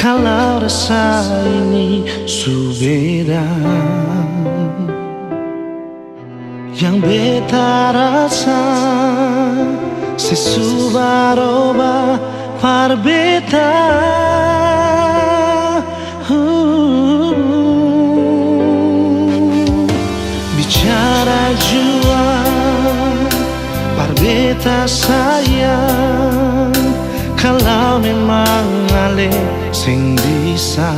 Kalau rasa ini subeda, yang beta rasa sesubaroba par beta. Bicara jua par beta sayang, kalau memang ale sing bisa,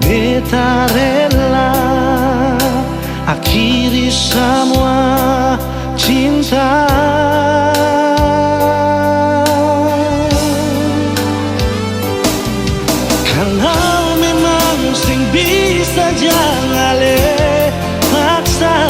beta rela akhiri semua cinta. Kalau memang sing bisa jangan le paksa,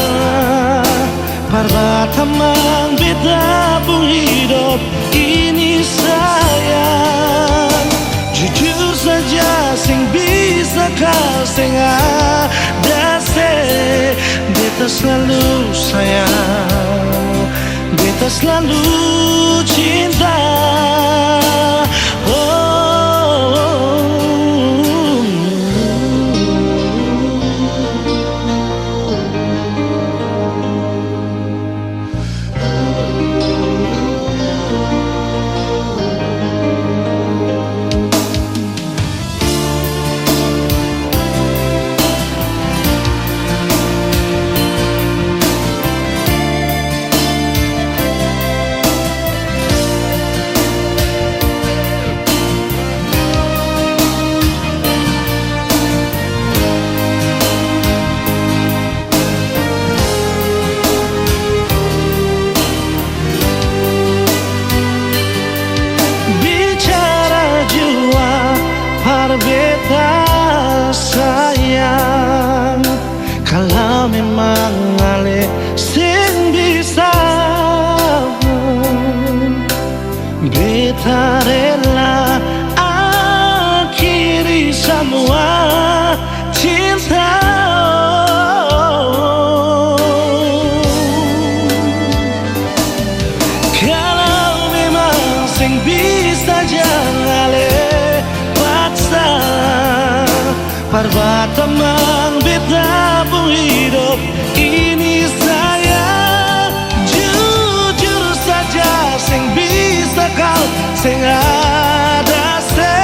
parbatamang beta pun hidup ini sayang. Jujur saja sing bisa kau sing ada se, beta selalu sayang, beta selalu cinta. Beta sayang, kalau memang ale sing bisa, beta rela akhiri semua cinta. Kalau memang sing bisa jangan ale parbatamang beta pun hidup ini sayang. Jujur saja sing bisa kau sing ada se.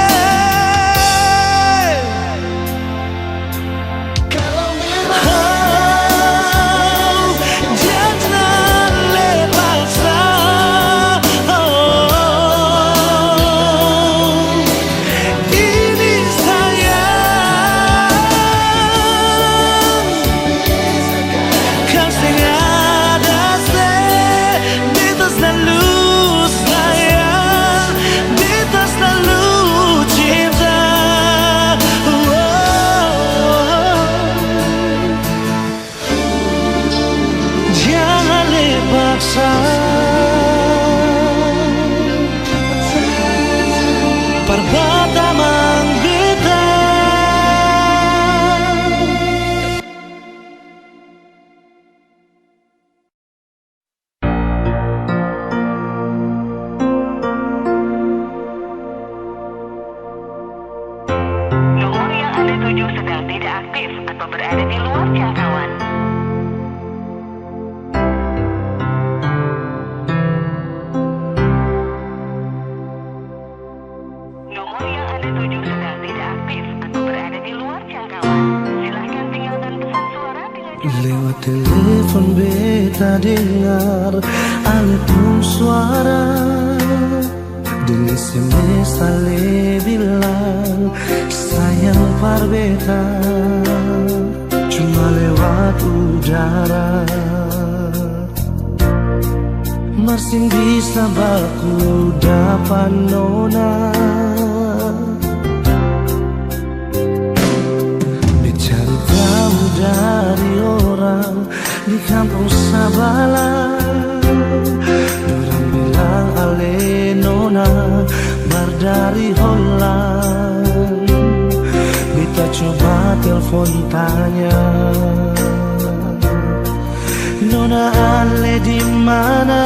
Kalau memang jangan lepaskan, parbatamang beta. Nomor yang Anda tuju sedang tidak aktif atau berada di luar jangkauan. Lewat telepon beta dengar ale pun suara, di SMS ale bilang sayang par beta, cuma lewat udara. Masih bisa baku dapat nona, dari orang di kampung Sabala, orang bilang ale nona bar dari Holland. Beta coba telepon tanya, nona ale di mana?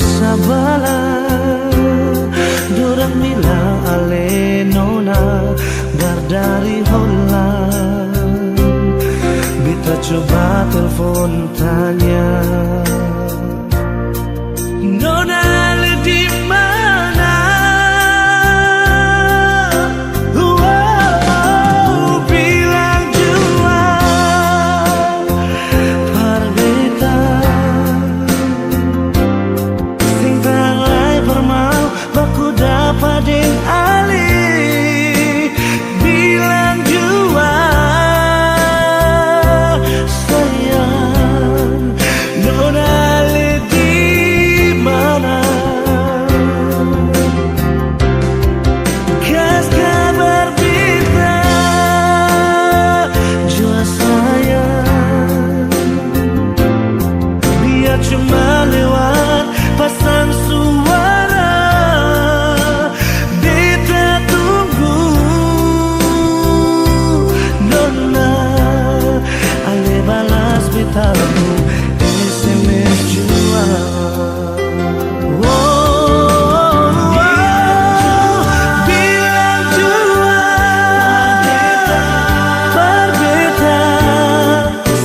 sabala dorang bilang ale nona bardari holang. Beta coba telepon tanya, nona ale di mana? Bilang jua parbeta sing tanglai permau baku dapat deng ali. Bilang jua sayang nona ale di mana? Kas kabar beta jua sayang, biar cuma lewat pasang suara. Beta tunggu nona ale balas beta SMS jua. Bilang jua parbeta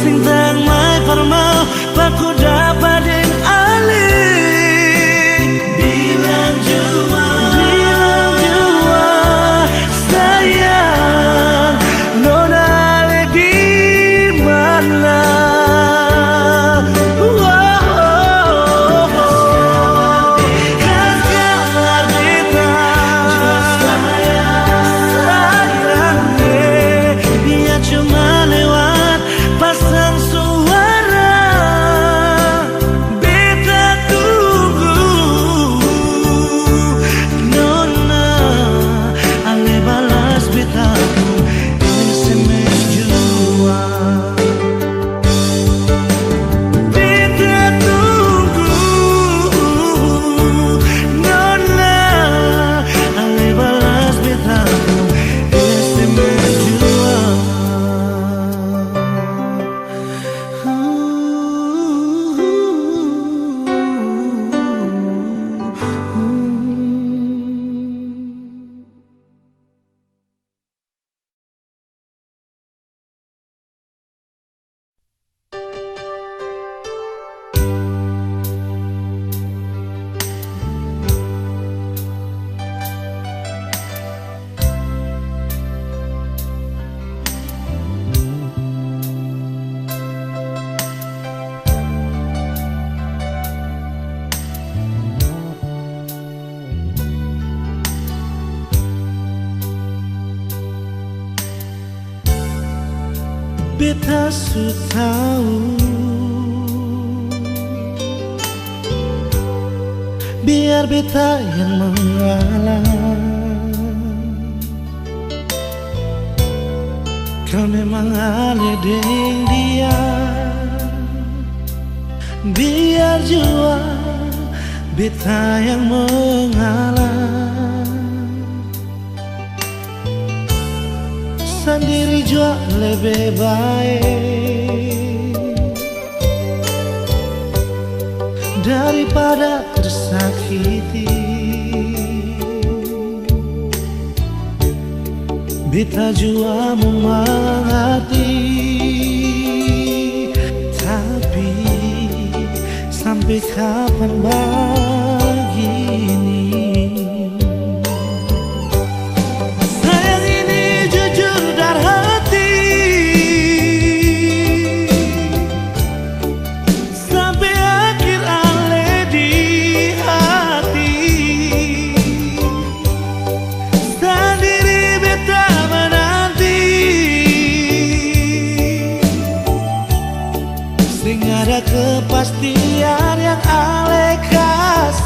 sing tang mai permau baku dapat deng ali. Bilang jua sayang nona ale di mana? Kas kabar beta sayang biar cuma lewat pasang suara. Beta tunggu nona ale balas beta SMS jua. Beta tunggu nona ale balas beta SMS jua. Beta su tahu biar beta yang mengalah. Kau memang ale deng dia, biar jua beta yang mengalah. Sendiri jua lebih baik daripada tersakiti. Beta jua mengerti, tapi sampai kapan begini? Sayang ini jujur dari hati, sampai akhir ale di hati. Sendiri beta menanti, sing ada kepastian yang ale kasih.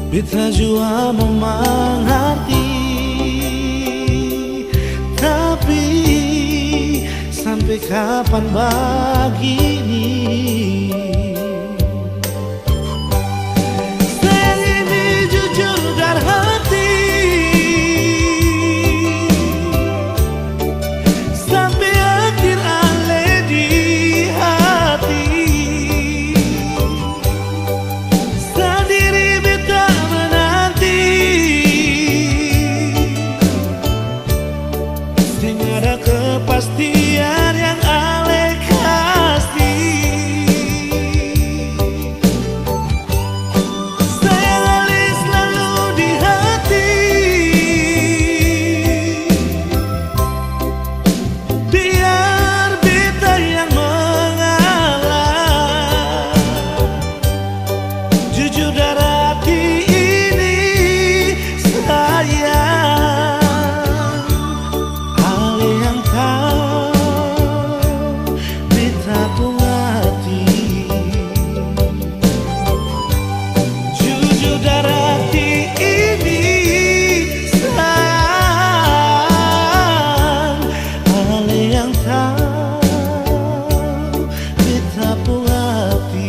Beta jua memang hati, tapi sampai kapan begini? Sayang ini jujur dari hati, sampai akhir alih di hati. Sendiri beta menanti, sehingga ada kepastian yang alih kasih. Sayang alih selalu di hati, biar beta yang mengalah. Jujur dari hati ini sayang, alih yang tahu beta pun hati. Jujur dari hati ini sayang, alih yang tahu beta pun hati.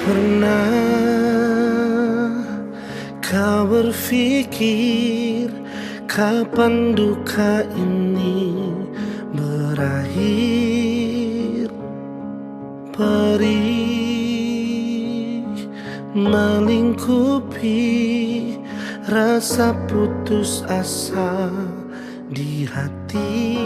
Pernah kau berpikir kapan duka ini berakhir? Perih melingkupi rasa putus asa di hati.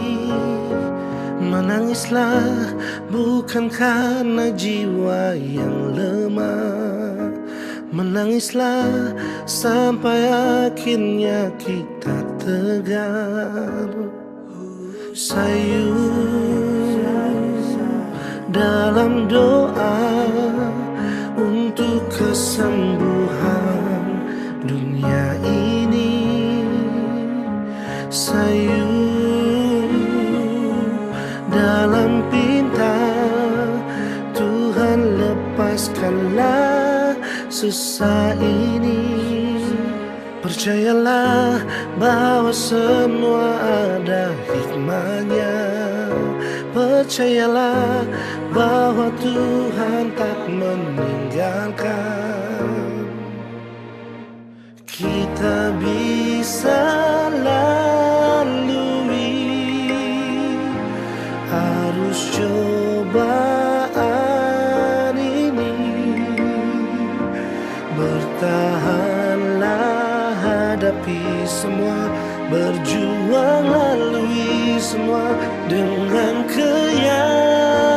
Menangislah bukan karena jiwa yang lemah, menangislah sampai akhirnya kita tegar. Sayu dalam doa untuk kesembuhan dunia ini. Sayu dalam pinta, Tuhan lepaskanlah susah ini. Percayalah bahwa semua ada hikmahnya. Percayalah bahwa Tuhan tak meninggalkan. Kita bisa harus cobaan ini. Bertahanlah, hadapi semua, berjuang lalui semua dengan keyakinan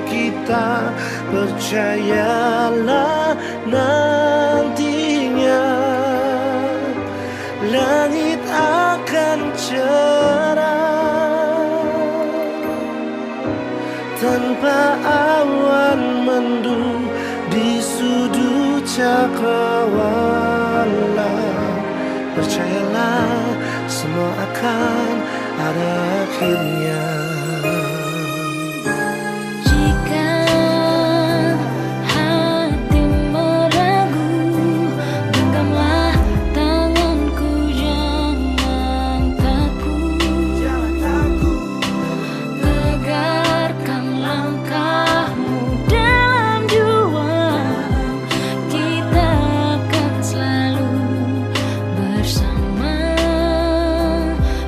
kita. Percayalah nantinya langit akan cerah tanpa awan mendung di sudut cakrawala. Percayalah semua akan ada akhirnya.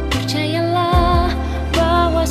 Percayalah bahwa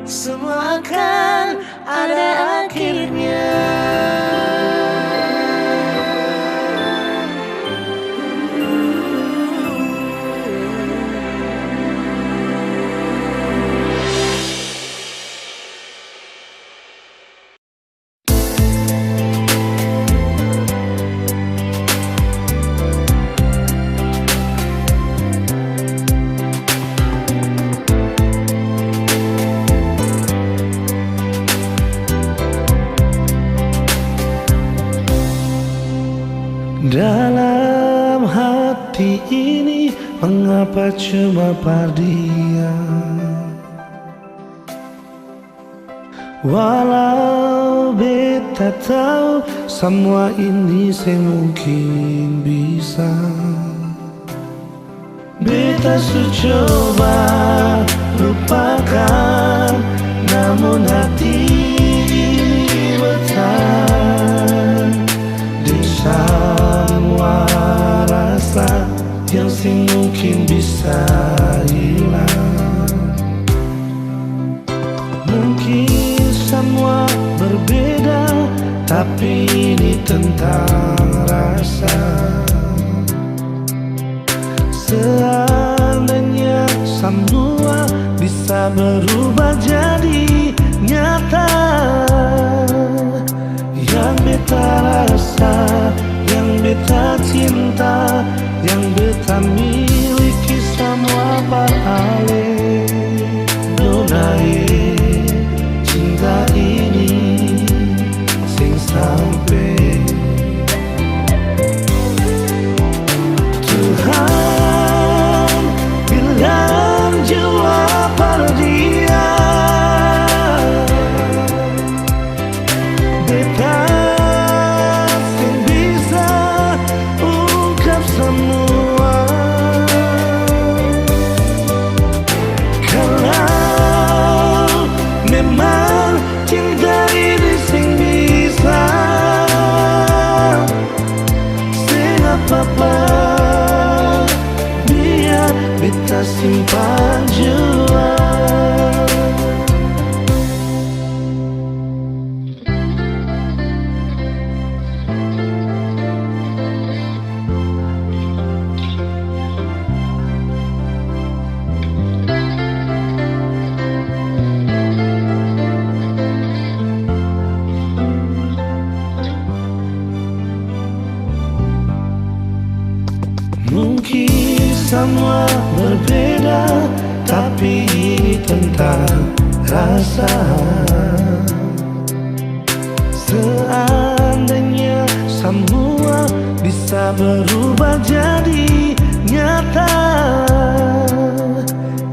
semua akan ada akhirnya. Dalam hati ini mengapa cuma perdiam? Walau beta tahu semua ini semungkin bisa. Beta coba lupakan, namun hati ini bertahan di semua rasa yang mungkin bisa hilang. Mungkin semua berbeda, tapi ini tentang rasa. Seandainya semua bisa berubah jadi nyata, yang beta rasa, yang beta cinta, yang beta miliki semua beralih. Donai cinta ini sing sampai Tuhan bilang jawab pada dia. Beta sing bisa ungkap semua. Kalau memang cinta ini sing bisa, sing apa-apa biar beta simpan jua. Mungkin semua berbeda, tapi ini tentang rasa. Seandainya semua bisa berubah jadi nyata,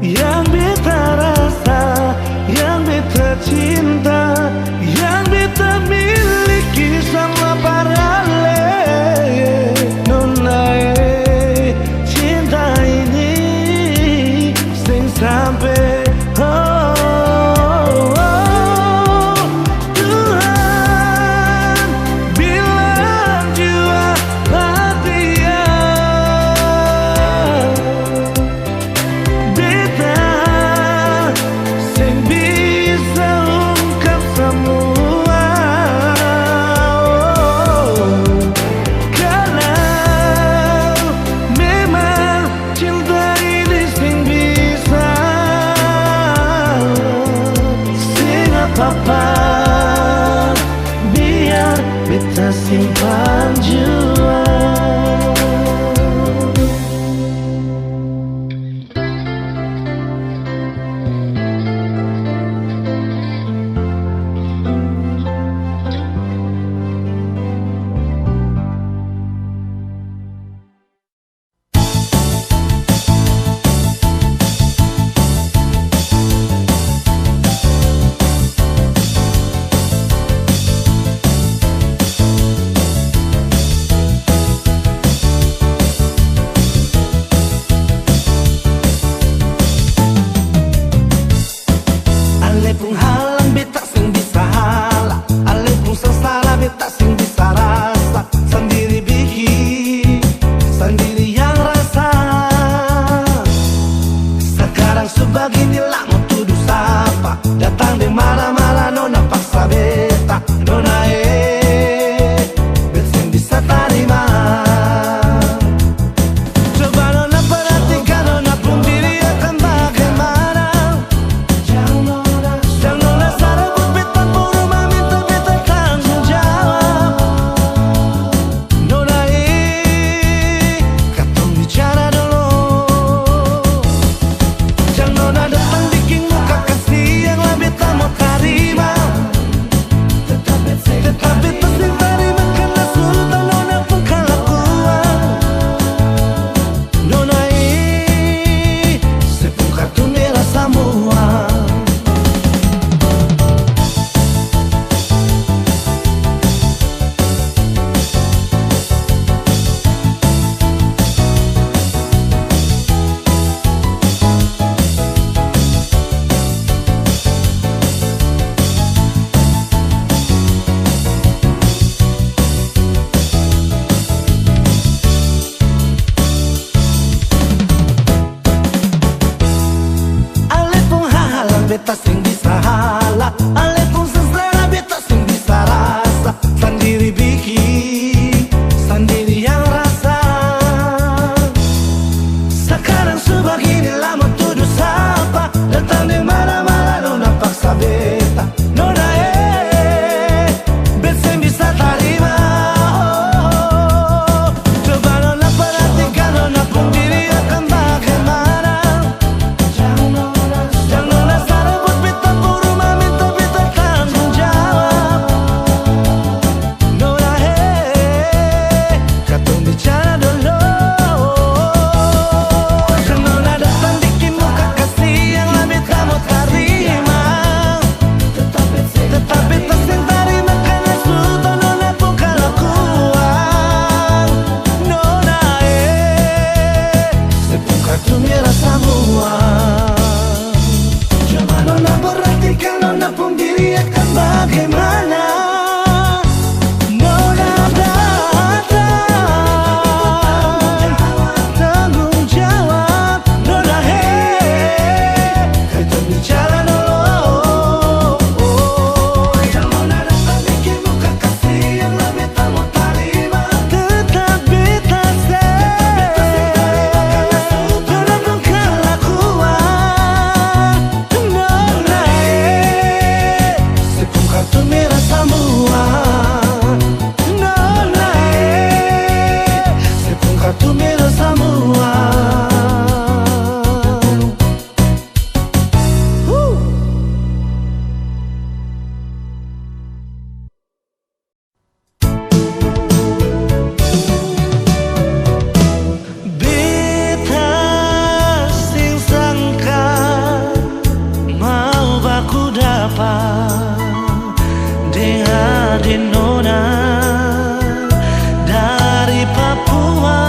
yang beta rasa, yang beta cinta, yang beta miliki sama paralel. Nona cinta ini sing sampai Tuhan bilang jua dia. Beta sing bisa ungkap semua. Kalau memang cinta ini sing bisa, sing apa-apa biar beta simpan jua. datang di mana-mana nona paksa beta, nona beta yang bisa terima. Coba nona perhatikan, nona pun diri akan bagaimana. Jangan nona sarabut beta pun rumah minta beta tanggung jawab. Nona katong bicara dulu. Jangan nona datang bikin muka kasih yang lah beta mau terima. Tetap beta sing terima karena sultan nona pun kelakuan. Nona sepung kartu merah semua. Ale pun halang beta sing bisa halak, ale pun seselera beta sing bisa rasa. Sendiri bikin, sendiri yang rasa. Sekarang sebegini lama tuduh sapa, datang di mana-mana nona paksa beta, nona beta yang bisa terima. Coba nona perhatikan, nona pun diri akan bagaimana. Jangan nona sarabut beta pun rumah minta beta tanggung jawab. Nona katong bicara dulu. Jangan nona datang bikin muka kasih yang lah beta mau terima. Tetap beta sing terima karena sultan nona pun kelakuan. Nona sepung kartu merah semua. Coba nona perhatikan, nona pun diri akan bagaimana. Nona datang tanggung jawab. Nona kita bicara dulu. Jangan nona datang bikin muka kasih yang lah beta mau terima. Tetap beta nona pun kelakuan. Nona sepung kartu merah semua. Nona sepung kartu merah semua. Beta sing sangka mau baku dapat dengan nona dari Papua.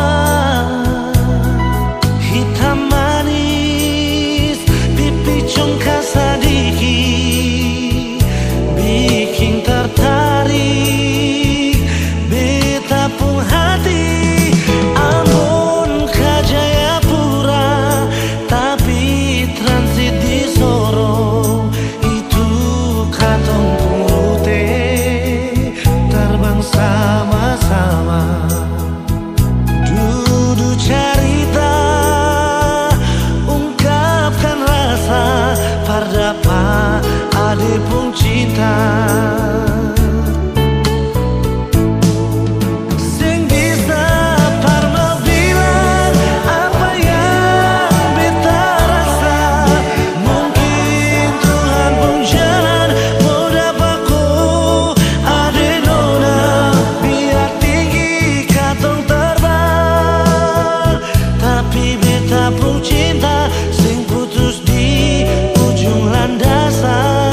Hitam manis, pipi congkak sadiki, bikin tertarik beta pun hati. Ambon ke Jayapura, tapi transit di Sorong. Itu katong pun rute, terbang sama-sama. Duduk cerita, ungkapkan rasa, pardapa ade pun cinta. Sing bisa parma bilang apa yang beta rasa. Mungkin Tuhan pun jalan mau dapatku ade nona, biar tinggi katong terbang. Tapi beta pun cinta sing putus di ujung landasan.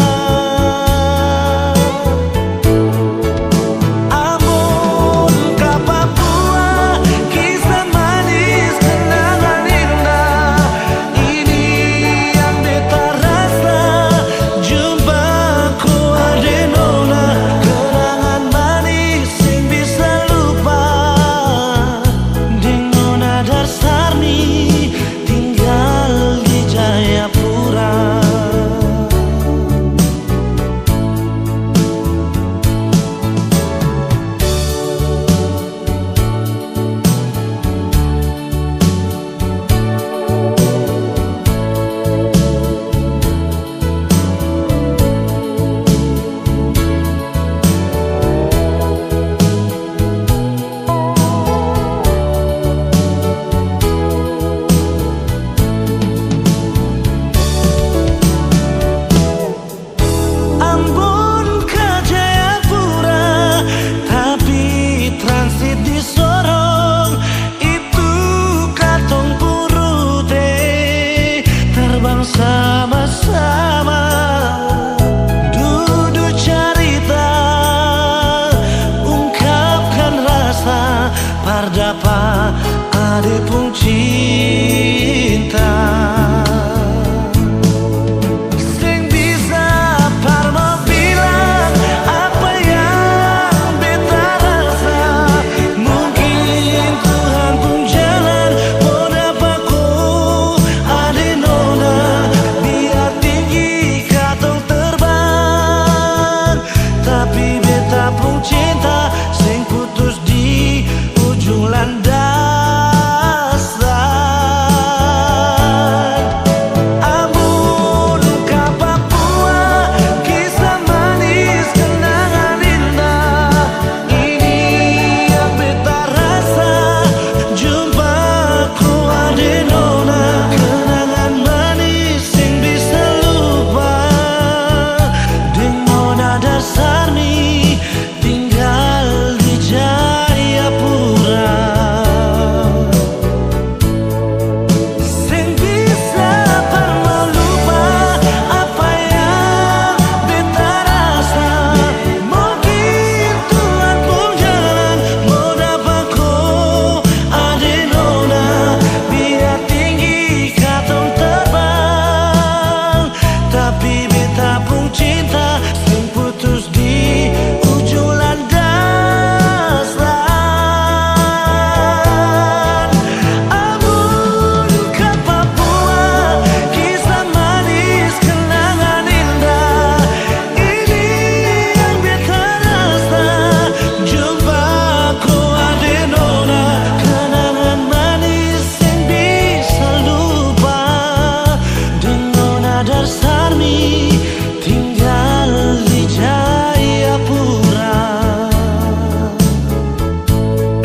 ade pun cinta. Sing bisa parmo bilang apa yang beta rasa. Mungkin Tuhan pun jalan mau dapat ku ade nona. Biar tinggi katong terbang, tapi beta pun cinta sing putus di ujung landasan. Amun ka Papua, kisah manis kenangan indah. Ini yang beta rasa, jumpaku ade nona. Kenangan manis sing bisa lupa, deng nona Darsarmi tinggal di Jayapura. Sing bisa parmo lupa apa yang beta rasa. Mungkin Tuhan pun jalan mau dapat ku ade nona. Biar tinggi katong terbang, tapi beta pun cinta sing putus di ujung landasan. Amun ka Papua, kisah manis kenangan indah. Ini yang beta rasa, jumpaku ade nona. Kenangan manis yang bisa lupa, deng nona Darsarmi tinggal di Jayapura.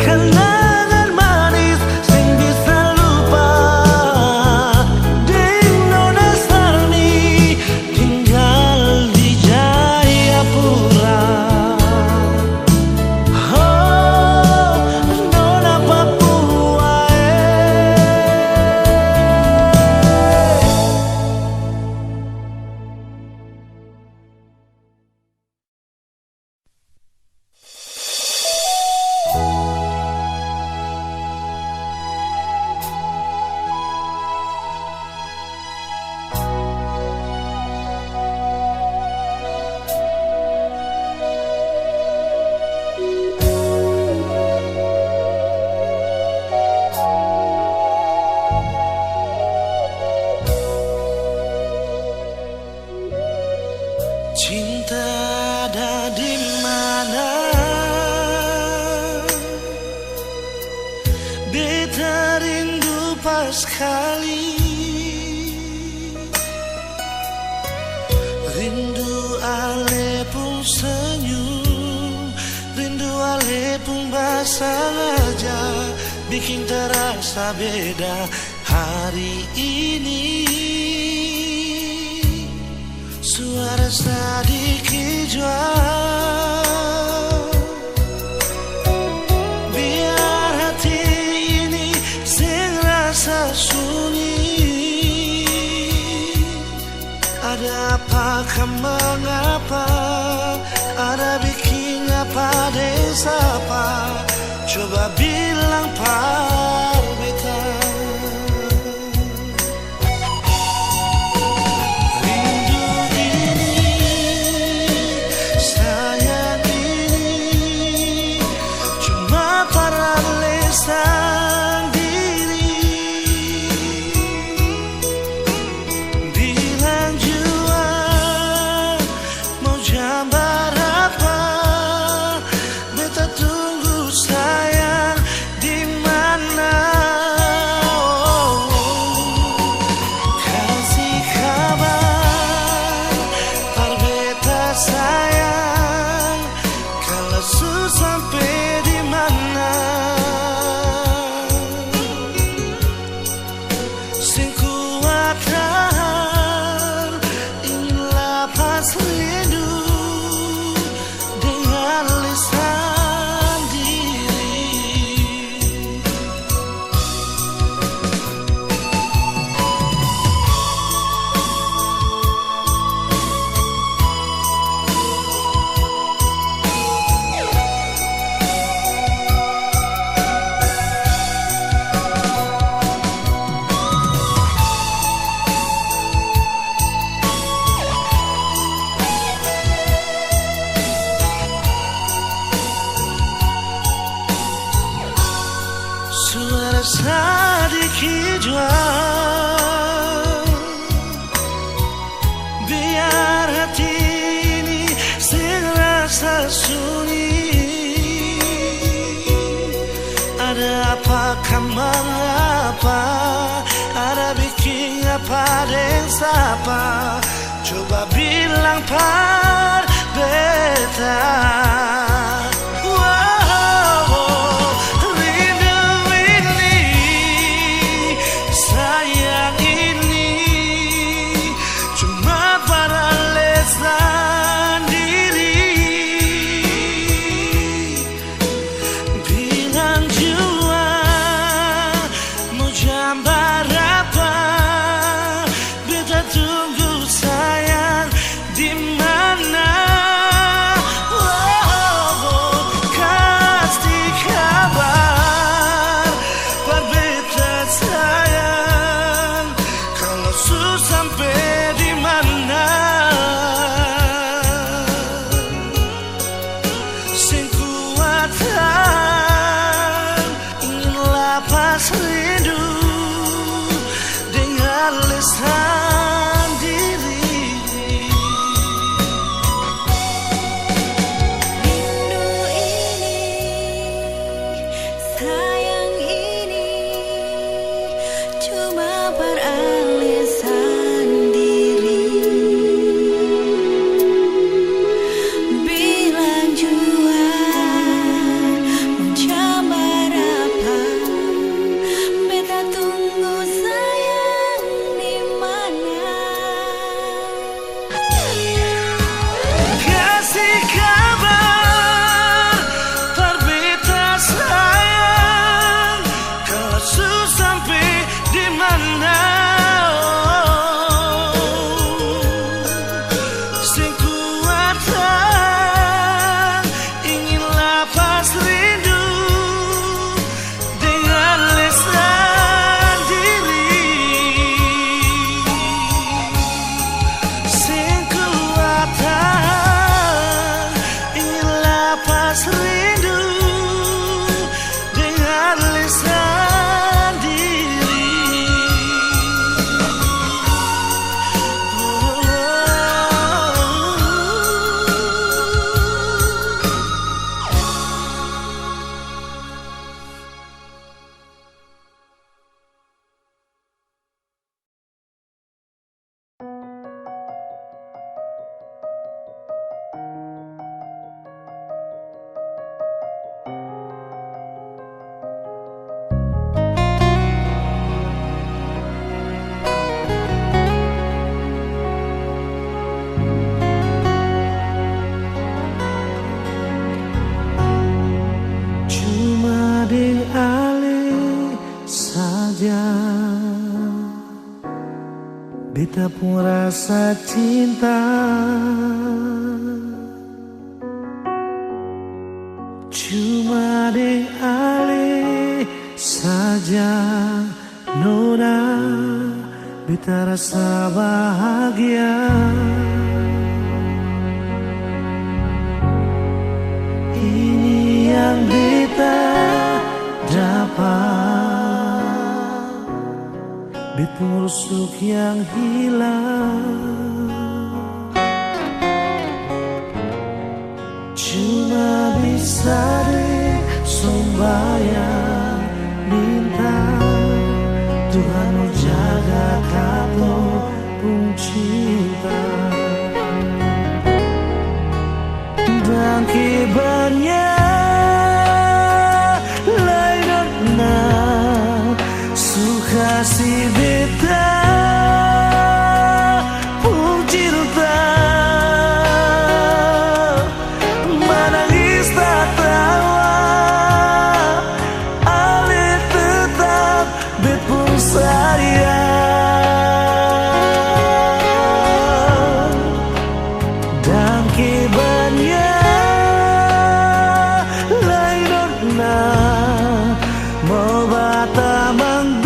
Kenangan manis sing bisa lupa, deng nona Darsarmi tinggal di Jayapura. Oh, nona Papua, cinta ada di mana? Beta rindu pas kali, rindu ale pun senyum, rindu ale pun basah aja, bikin terasa beda hari ini. Suara sedikit jual, biar hati ini sing rasa sunyi. Ada apakah mengapa, ada bikin apa desa apa? Coba bilang par beta. Bilang jua mau jam berapa, beta tunggu sayang di mana. beta pun rasa cinta. Cuma deh ale saja nona, beta rasa bahagia. Ini yang beta dapat, beta rusuk yang hilang. Cuma bisa deh sembahyang minta Tuhan mau jaga kamu pun cinta. Dan kibarnya lain na suka si beta pun cinta. Menangis tak tawa, ale tetap bet pun sayang. Dan kibarnya mau bata mang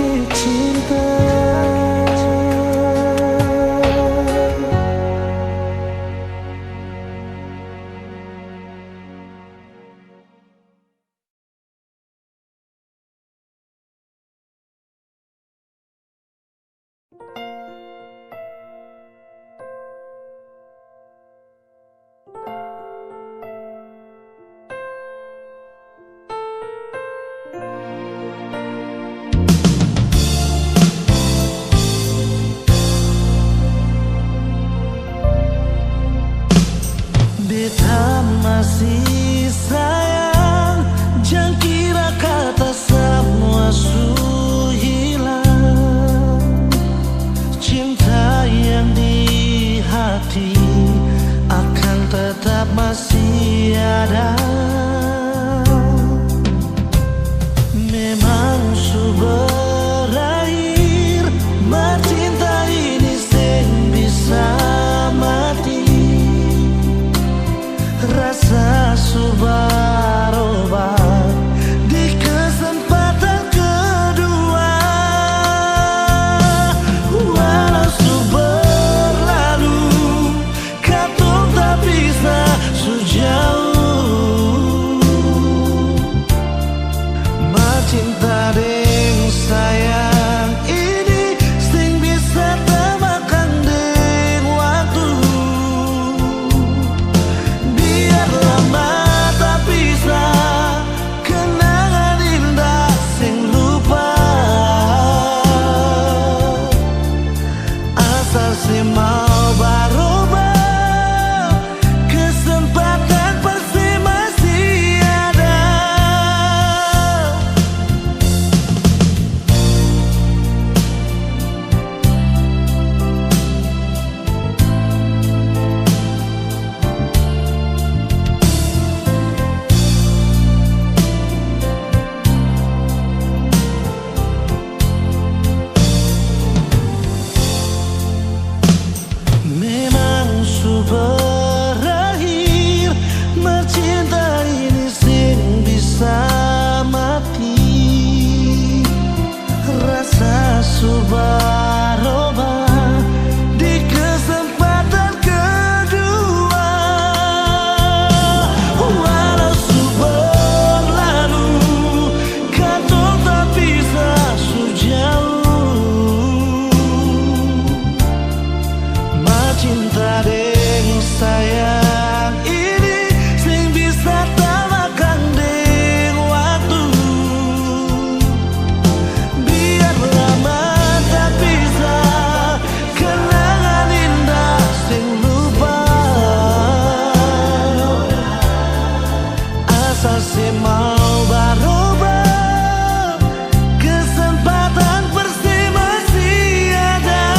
sakit cinta. Beta masih sayang, jangan kira kata semua su hilang. Cinta yang di hati akan tetap masih ada. Memang su berakhir, bercinta ini sing bisa mati. Rasa subaroba di kesempatan kedua. Walau su berlalu, katong tak bisa sejauh. Cinta deng sayang ini sing bisa temakan deng waktu. Biar lama tak bisa kenangan indah sing lupa. Asal si mau berubah, kesempatan pasti masih ada. Memang su berakhir, mencinta ini sing bisa mati. Rasa su berubah di kesempatan kedua. Walau su berlalu, katong tak bisa sejauh. Cinta deng sayang ini sing bisa temakan deng waktu. Biar lama tak bisa kenangan indah sing lupa. Asal si mau berubah, kesempatan pasti masih ada.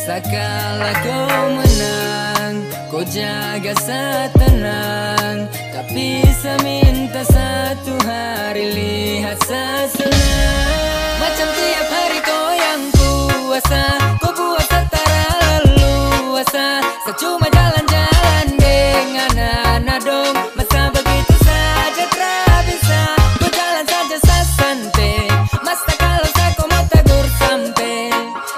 Sakala kau menang, kau jaga setenang, tapi bisa minta satu hari lihat sesenang. Macam tiap hari kau yang puasa, kau puasa tak leluasa. Saya cuma jalan-jalan dengan anak dong. Masa begitu saja tak bisa, kau jalan saja saya santai. Masa kalau saya kau mau tegur sampai,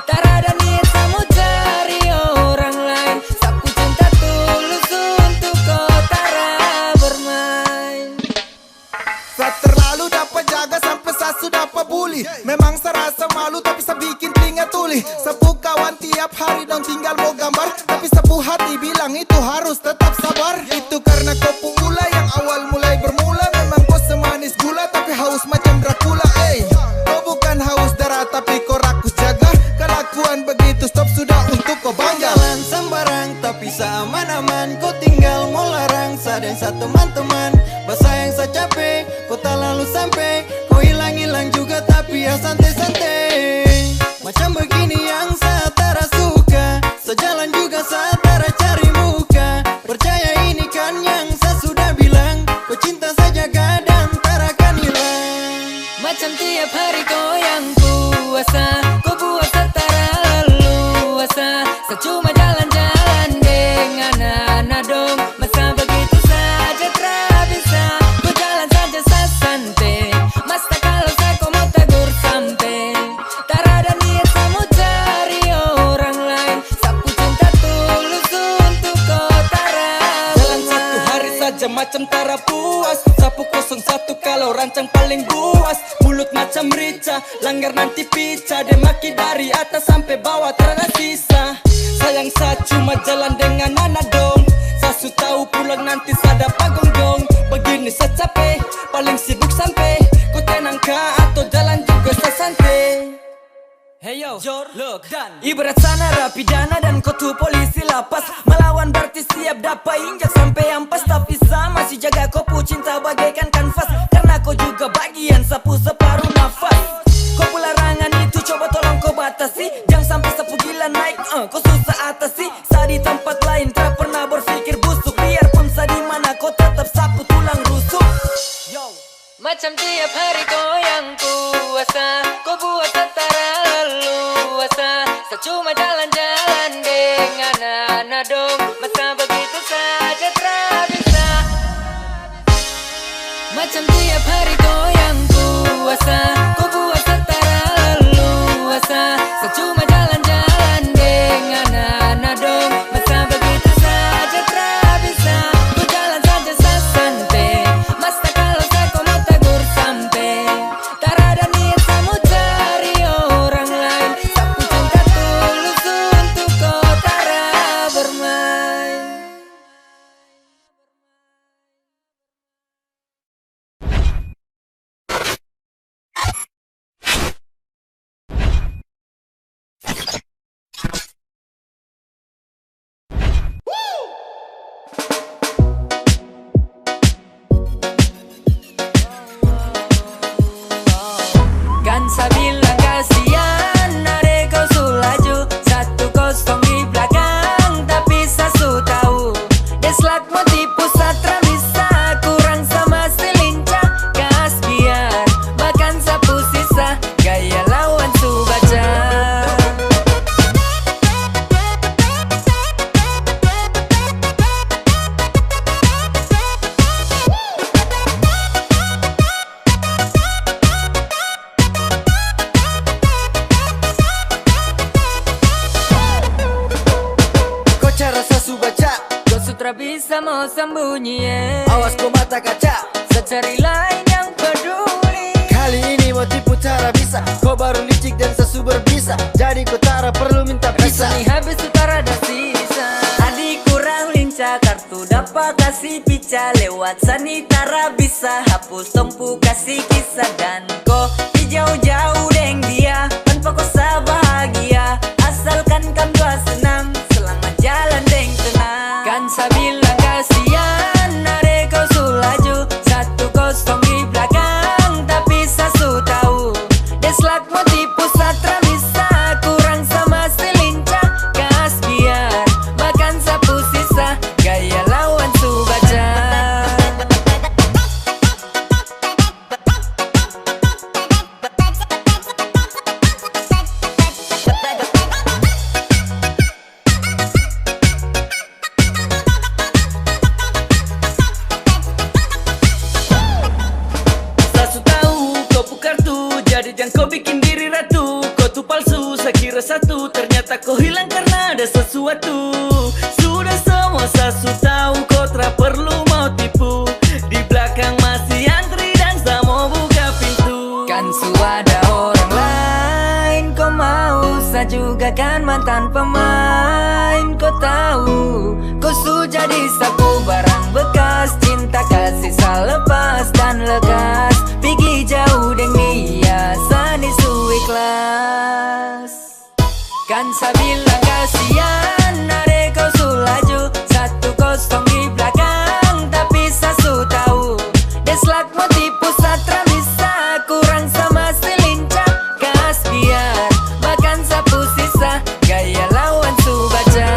tak ada niat saya mau cari orang lain. Sapu cinta tulus untuk kau tara bermain. Saya terlalu dapat jaga sampai saya sudah dapat bully. Memang saya rasa malu tapi saya bikin telinga tuli. Sapu kawan tiap hari dong tinggal mau gambar, tapi sapu hati bilang itu harus tetap sabar. Itu karena kau pemula yang awal mulai bermula. Memang kau semanis gula tapi haus macam Dracula. Kau bukan haus darah tapi kau rakus jaga. Kelakuan begitu stop sudah untuk kau bangga. Jalan sembarang tapi seaman-aman. Kau tinggal mau larang saya dan satu teman-teman. Bahasa yang saya capek kau tak lalu sampai. Kau hilang-hilang juga tapi ya santai-santai. Macam begini yang saya tak suka. Sejalan juga saya tak cari muka. Percaya ini kan yang saya sudah bilang. Kau cinta saja dan tak akan hilang. Macam tiap hari kau yang puasa, kau puasa tak leluasa. Saya cuma jalan-jalan dengan anak dong. Masa begitu saja tak bisa, kau jalan saja saya santai. Masa kalau saya kau mau tegur sampai, tak ada niat saya mau cari orang lain. Sapu cinta tulus untuk kau tara Jalan satu hari saja macam tara puas. Sapu 01 kalau rancang paling buas. Mulut macam rica, langgar nanti pica. Dia maki dari atas sampai bawah terada sisa. Sayang saya cuma jalan dengan anak dong. Saya su tahu pulang nanti saya dapat gonggong. Begini saya capek, paling sibuk sampai. Kau tenang kah atau jalan juga saya santai. Hey yo, look, dan ibarat sana narapidana dan kau tuh polisi lapas. Melawan berarti siap dapat injak sampai ampas. Tapi saya masih jaga kau pu cinta bagaikan kanvas. Karena kau juga bagian sapu separuh nafas. Kau pu larangan itu coba tolong kau batasi. Jangan sampai sapu gila naik, kau susah atasi. Saya di tempat lain tak pernah berpikir busuk. Biarpun saya di mana kau tetap sapu tulang rusuk. Yo. Macam tiap hari kau yang puasa, kau puasa tak leluasa. Saya cuma jalan-jalan dengan anak dong. Masa begitu saja tak bisa. Macam tiap hari kau yang puasa, kau puasa tak leluasa. Saya cuma jalan-jalan dengan anak dong. Masa begitu saja tak bisa, kau jalan saja saya santai. Masa kalau saya kau mau tegur sampai, tak ada niat saya mau cari orang lain. Sapu cinta tulus untuk kau tara bermain. Kan saya bilang kasihan, adek kau su laju 1-0 di belakang. Tapi saya su tahu, deslak mau tipu satra bisa. Kurang sama si lincah, gas biar bahkan sapu sisa. Gaya lawan su baca. Kau cara saya su baca. Kau sutra bisa mau sembunyi, Awas kau mata kaca. saya cari lain yang peduli. Kali ini mau tipu cara bisa. Kau baru licik dan sesu berbisa. Jadi kau tara perlu minta bisa. Rasanya habis utara ada sisa. Adik kurang lincah, kartu dapat kasih pica. Lewat sanitara bisa hapus tompu kasih kisah. Dan kau jauh-jauh deng dia, tanpa kau bahagia. Asalkan kan dua senang, selamat jalan deng tenang. Kan saya bilang kasihan, adek kau su laju 1-0 di belakang. Tapi saya su tahu, deslak mau tipu satra bisa. Kurang sama si lincah, gas biar bahkan sapu sisa. Gaya lawan su baca. Jadi jangan kau bikin diri ratu, kau tuh palsu, saya kira satu, ternyata kau hilang karena ada sesuatu. Sudah semua sasu tahu, kau tak perlu mau tipu. Di belakang masih antri dan saya mau buka pintu. Kan ada orang lain, kau mau, saya juga kan mantan pemain. Kau tahu, kau sudah jadi sapu barang bekas. Cinta kasih selepas dan lekas, pergi jauh dengan dia, sani suwi kelas. Kan saya bilang kasihan, adek kau sulaju 1-0 di belakang, tapi saya su tahu deslak mau tipu satra bisa kurang sama selincah. Kas biar bahkan sapu sisa gaya lawan su baca.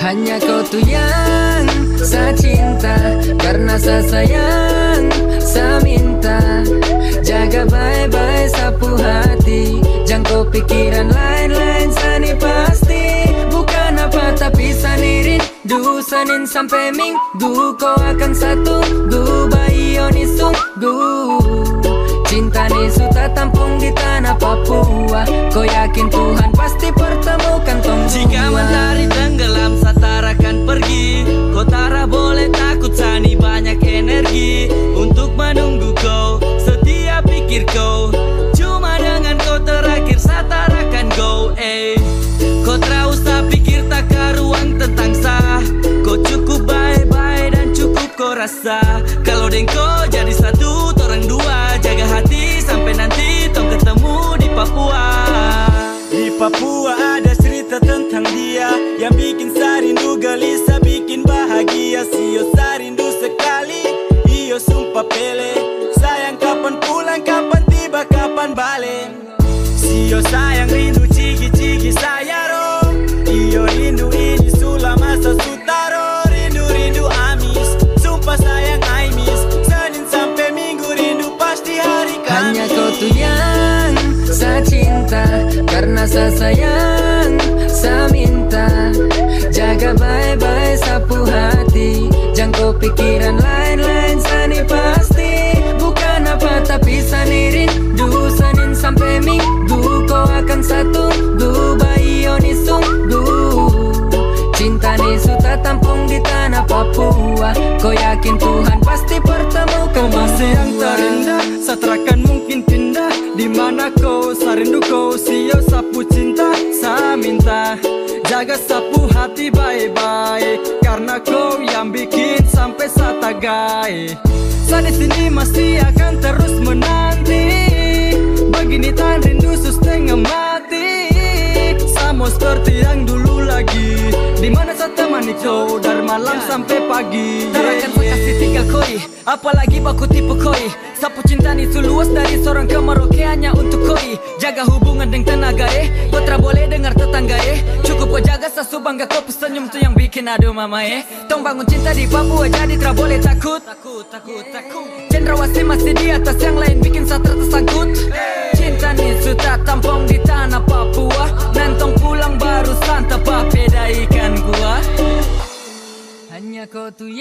Hanya kau tuh yang saya cinta, karena saya sayang, saya minta jaga baik-baik sapu hati. Jangan kau pikiran lain-lain, sani pasti bukan apa tapi sanirin. Du Senin sampai Minggu kau akan satu, du bayi oni sunggu. Cinta ni sudah tampung di tanah Papua, kau yakin Tuhan pasti pertemukan tong dua. Jika matahari tenggelam, satara akan pergi. Kau tara boleh takut, sani banyak energi untuk menunggu kau. Setiap pikir kau, cuma dengan kau terakhir satara akan go. Kau tak usah pikir tak karuang tentang sah. Kau cukup baik-baik dan cukup kau rasa. Kalau dengan kau jadi satu, orang dua. Jaga hati sampai nanti tong ketemu di Papua. Di Papua ada cerita tentang dia yang bikin sarindu gelisah, bikin bahagia. Sio sarindu sekali, iyo sumpah pele. Sayang kapan pulang, kapan tiba, kapan balik. Sio sayang rindu cigi-cigi saya ro. Iyo rindu ini sulah masa sutaro. Rindu-rindu amis, sumpah sayang I miss. Senin sampai Minggu rindu pasti hari Kamis. Hanya kau tuh yang saya cinta, karena saya sayang, saya minta jaga baik-baik sapu hati. Jangan kau pikiran lain-lain, sani pasti bukan apa tapi sanirin. Du Senin sampai Minggu kau akan satu, du bayi oni sunggu. Cinta ni sudah tampung di tanah Papua, kau yakin Tuhan pasti pertemukan. Kau masih yang terindah, satrakan mungkin pindah. Di mana kau, sarindu kau, sio sapu cinta. Saya minta jaga sapu hati baik-baik, karena kau yang bikin sampai saya tagai. Saya di sini masih akan terus menanti. Begini tan rindu setengah mati. Sama seperti yang dulu lagi, di mana saya temani kau dari malam sampai pagi. Tarakan saya kasih tinggal koi, apalagi baku tipu koi. Sapu cinta ni seluas dari seorang ke Merauke hanya untuk koi. Jaga hubungan dengan tenaga kau tak boleh dengar tetangga Cukup kau jaga sasu bangga kau pesenyum tu yang bikin aduh mama Tong bangun cinta di Papua jadi tak boleh takut. Cendrawasih masih di atas, yang lain bikin saya tersangkut. Cinta ni sudah tampung di tanah Papua, nantong pulang baru santap papeda ikan gua. Hanya kau tuh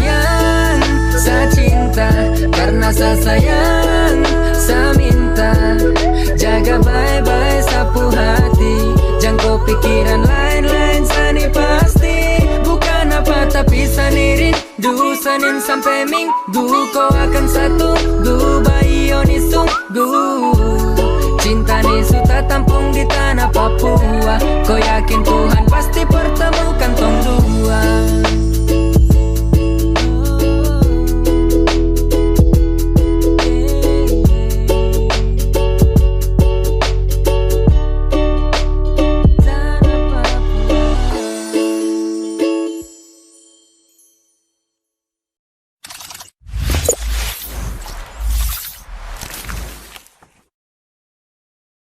yang saya cinta, karena saya sayang, saya minta jaga baik-baik sapu hati. Jangan kau pikiran lain-lain, sani pasti bukan apa tapi sanirin. Du Senin sampai Minggu kau akan satu, du bayi oni sunggu. Cinta ni sudah tampung di tanah Papua,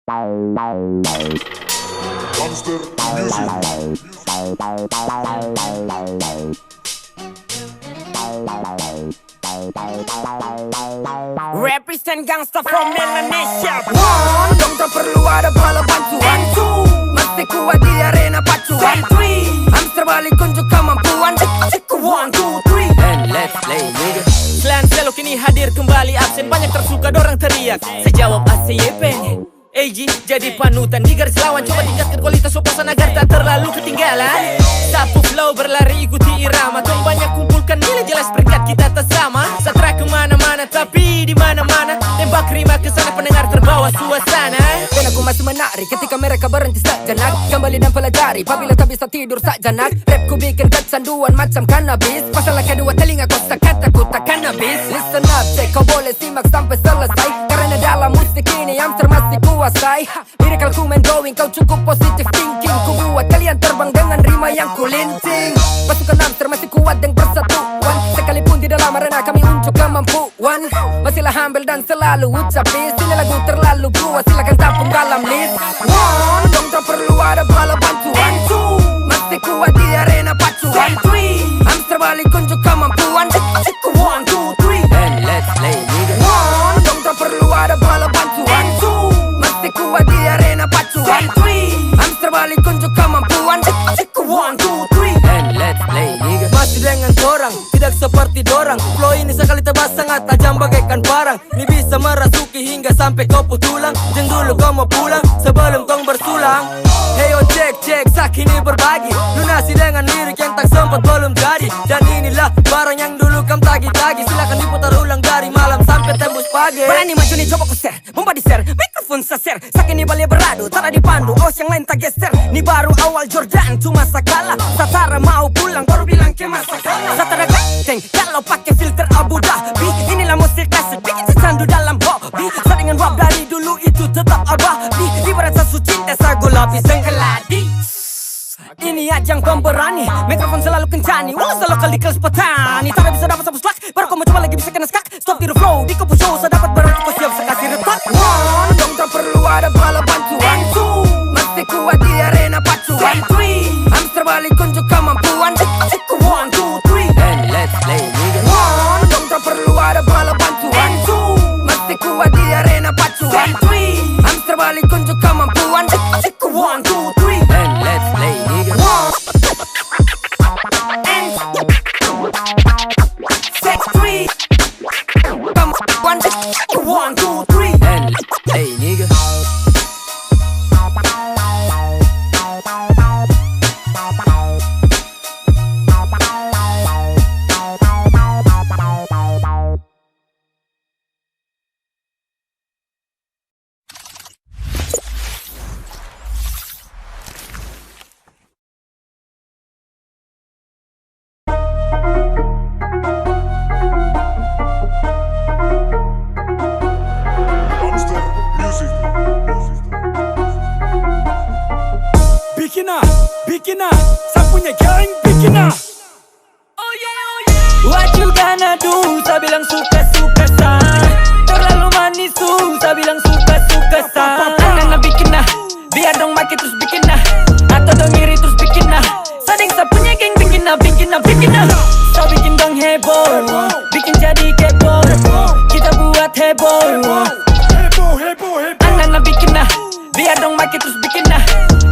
Monster Music. Represent gangsta from Indonesia. One, dong tak perlu ada bala bantuan. Two, mesti kuat di arena pacuan. Three, hamster balik unjuk kemampuan. One, two, three, and let's play nigga. Selain selo kini hadir kembali absen. Banyak tersuka dorang teriak. Saya jawab ACYP. AG jadi panutan di garis lawan. Coba tingkatkan kualitas oposan agar tak terlalu ketinggalan. Sapu flow berlari ikuti irama. Tong banyak kumpulkan nilai jelas peringkat kita tak sama. Satra kemana-mana tapi di mana-mana. Tembak rima kesana pendengar terbawa suasana. Dan aku masih menari ketika mereka berhenti sejenak. Kembali dan pelajari apabila tak bisa tidur sejenak. Rapku bikin kecanduan macam cannabis. Masalah kedua telinga kosa kataku tak cannabis. Listen up cek kau boleh simak sampai selesai. Karena dalam musik ini yang masih kuasai. Miracle ku main going kau cukup positive thinking. Ku buat kalian terbang dengan rima yang kulinting. Pasukan hamster masih kuat dan persatuan. Sekalipun di dalam arena kami unjuk kemampuan. Masihlah humble dan selalu ucap peace. Ini lagu terlalu buat silakan tampung dalam list. One, dong tak perlu ada bala bantuan. Two, masih kuat di arena pacuan. Three, hamster balik unjuk kemampuan. One, two, three, and let's play nigga. One, dong tak perlu ada bala bantuan. Two, masih kuat di arena pacuan. Three, hamster balik unjuk kemampuan. One, two, three, and let's play nigga. Masih dengan dorang, tidak seperti dorang. Flow ini sekali tebas sangat tajam bagaikan parang. Ini bisa merasuki hingga sampai kau tulang. Jangan dulu kau mau pulang sebelum kau bersulang. Hey oh cek sak ini berbagi. Lunasi dengan lirik yang tak sempat belum jadi. Dan inilah barang yang dulu kam tagi-tagi. Silakan diputar ulang dari malam sampai tembus pagi. Berani maju nih coba ku share, bomba di share, mikrofon saser. Sak ini balik beradu, tak ada dipandu. Os yang lain tak geser. Ini baru awal Jordan, cuma sakala. Satara mau pulang baru bilang ke masa kalah. Satara ganteng, kalau pakai filter Abu Dhabi. Inilah musik klasik, bikin secandu dalam hobi. Saringan rap dari dulu itu tetap abadi. Ibarat sasu cinta, sagu lapis dan keladi. Ini ajang pemberani, mikrofon selalu kencani. Walau selalu kali kelas petani. Tak bisa dapat sapu slak, baru kau mau coba lagi bisa kena skak. Stop tiru flow, di kopo show, saya dapat barang kau siap sekasih retak. One, dong tak perlu ada bala bantuan. Two, masih kuat di arena pacuan. Three, hamster balik unjuk kemampuan. One, two, three, and let's play nigga. One, dong tak perlu ada bala bantuan. Two, masih kuat di arena pacuan. Three, hamster balik unjuk kemampuan. One, two, three, and let's play nigga. One, and six, three, one, two, three, and let's play nigga. Monster Music. Bikina, saya punya geng Bikina. What you gonna do? Saya bilang suka-suka say. Terlalu manis saya bilang suka-suka say. Anak bikin nah, biar dong makin terus bikin nah. Atau dong iri terus bikin nah. Sading saya punya geng bikin nah. Saya bikin dong heboh, bikin jadi kepo. Kita buat heboh. Anak bikin nah, biar dong makin terus bikin nah.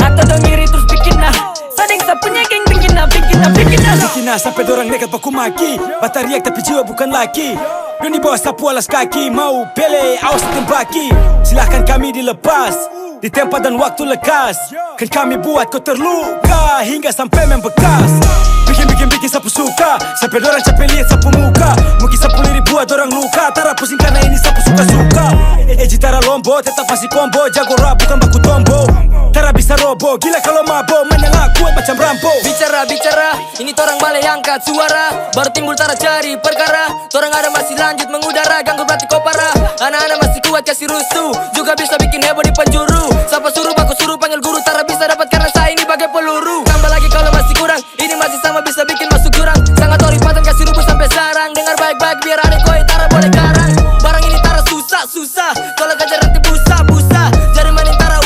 Atau dong iri terus bikin nah. Sading saya punya geng bikin nah. Bikina sampai dorang nekat baku maki. Batariak tapi jiwa bukan laki. Doni bawa sapu alas kaki. Mau pele, awas tembaki. Silahkan kami dilepas di tempat dan waktu lekas. Kan kami buat kau terluka hingga sampai membekas. Bikin sapu suka sampai dorang capek lihat sapu muka. Mungkin 10.000 buat dorang luka. Tara pusing karena ini sapu suka-suka. Tara lombo tetap masih combo. Jago rap bukan baku tombo. Tara bisa robo, gila kalau mabo. Menyala kuat macam Rambo. Bicara, ini torang balik angkat suara. Baru timbul tara cari perkara. Torang ada masih lanjut mengudara. Ganggu berarti kau parah. Anak-anak masih kuat kasih rusuh. Juga bisa bikin heboh di penjuru. Siapa suruh baku suruh panggil guru. Tara bisa dapat karena saya ini bagai peluru. Tambah lagi kalau masih kurang. Ini masih sama bisa bikin masuk jurang. Sangat oripatan kasih rubuh sampai sarang. Dengar baik-baik biar adek koi tara boleh garang. Barang ini tara susah. Kalau kejar nanti busa. Jari manin tara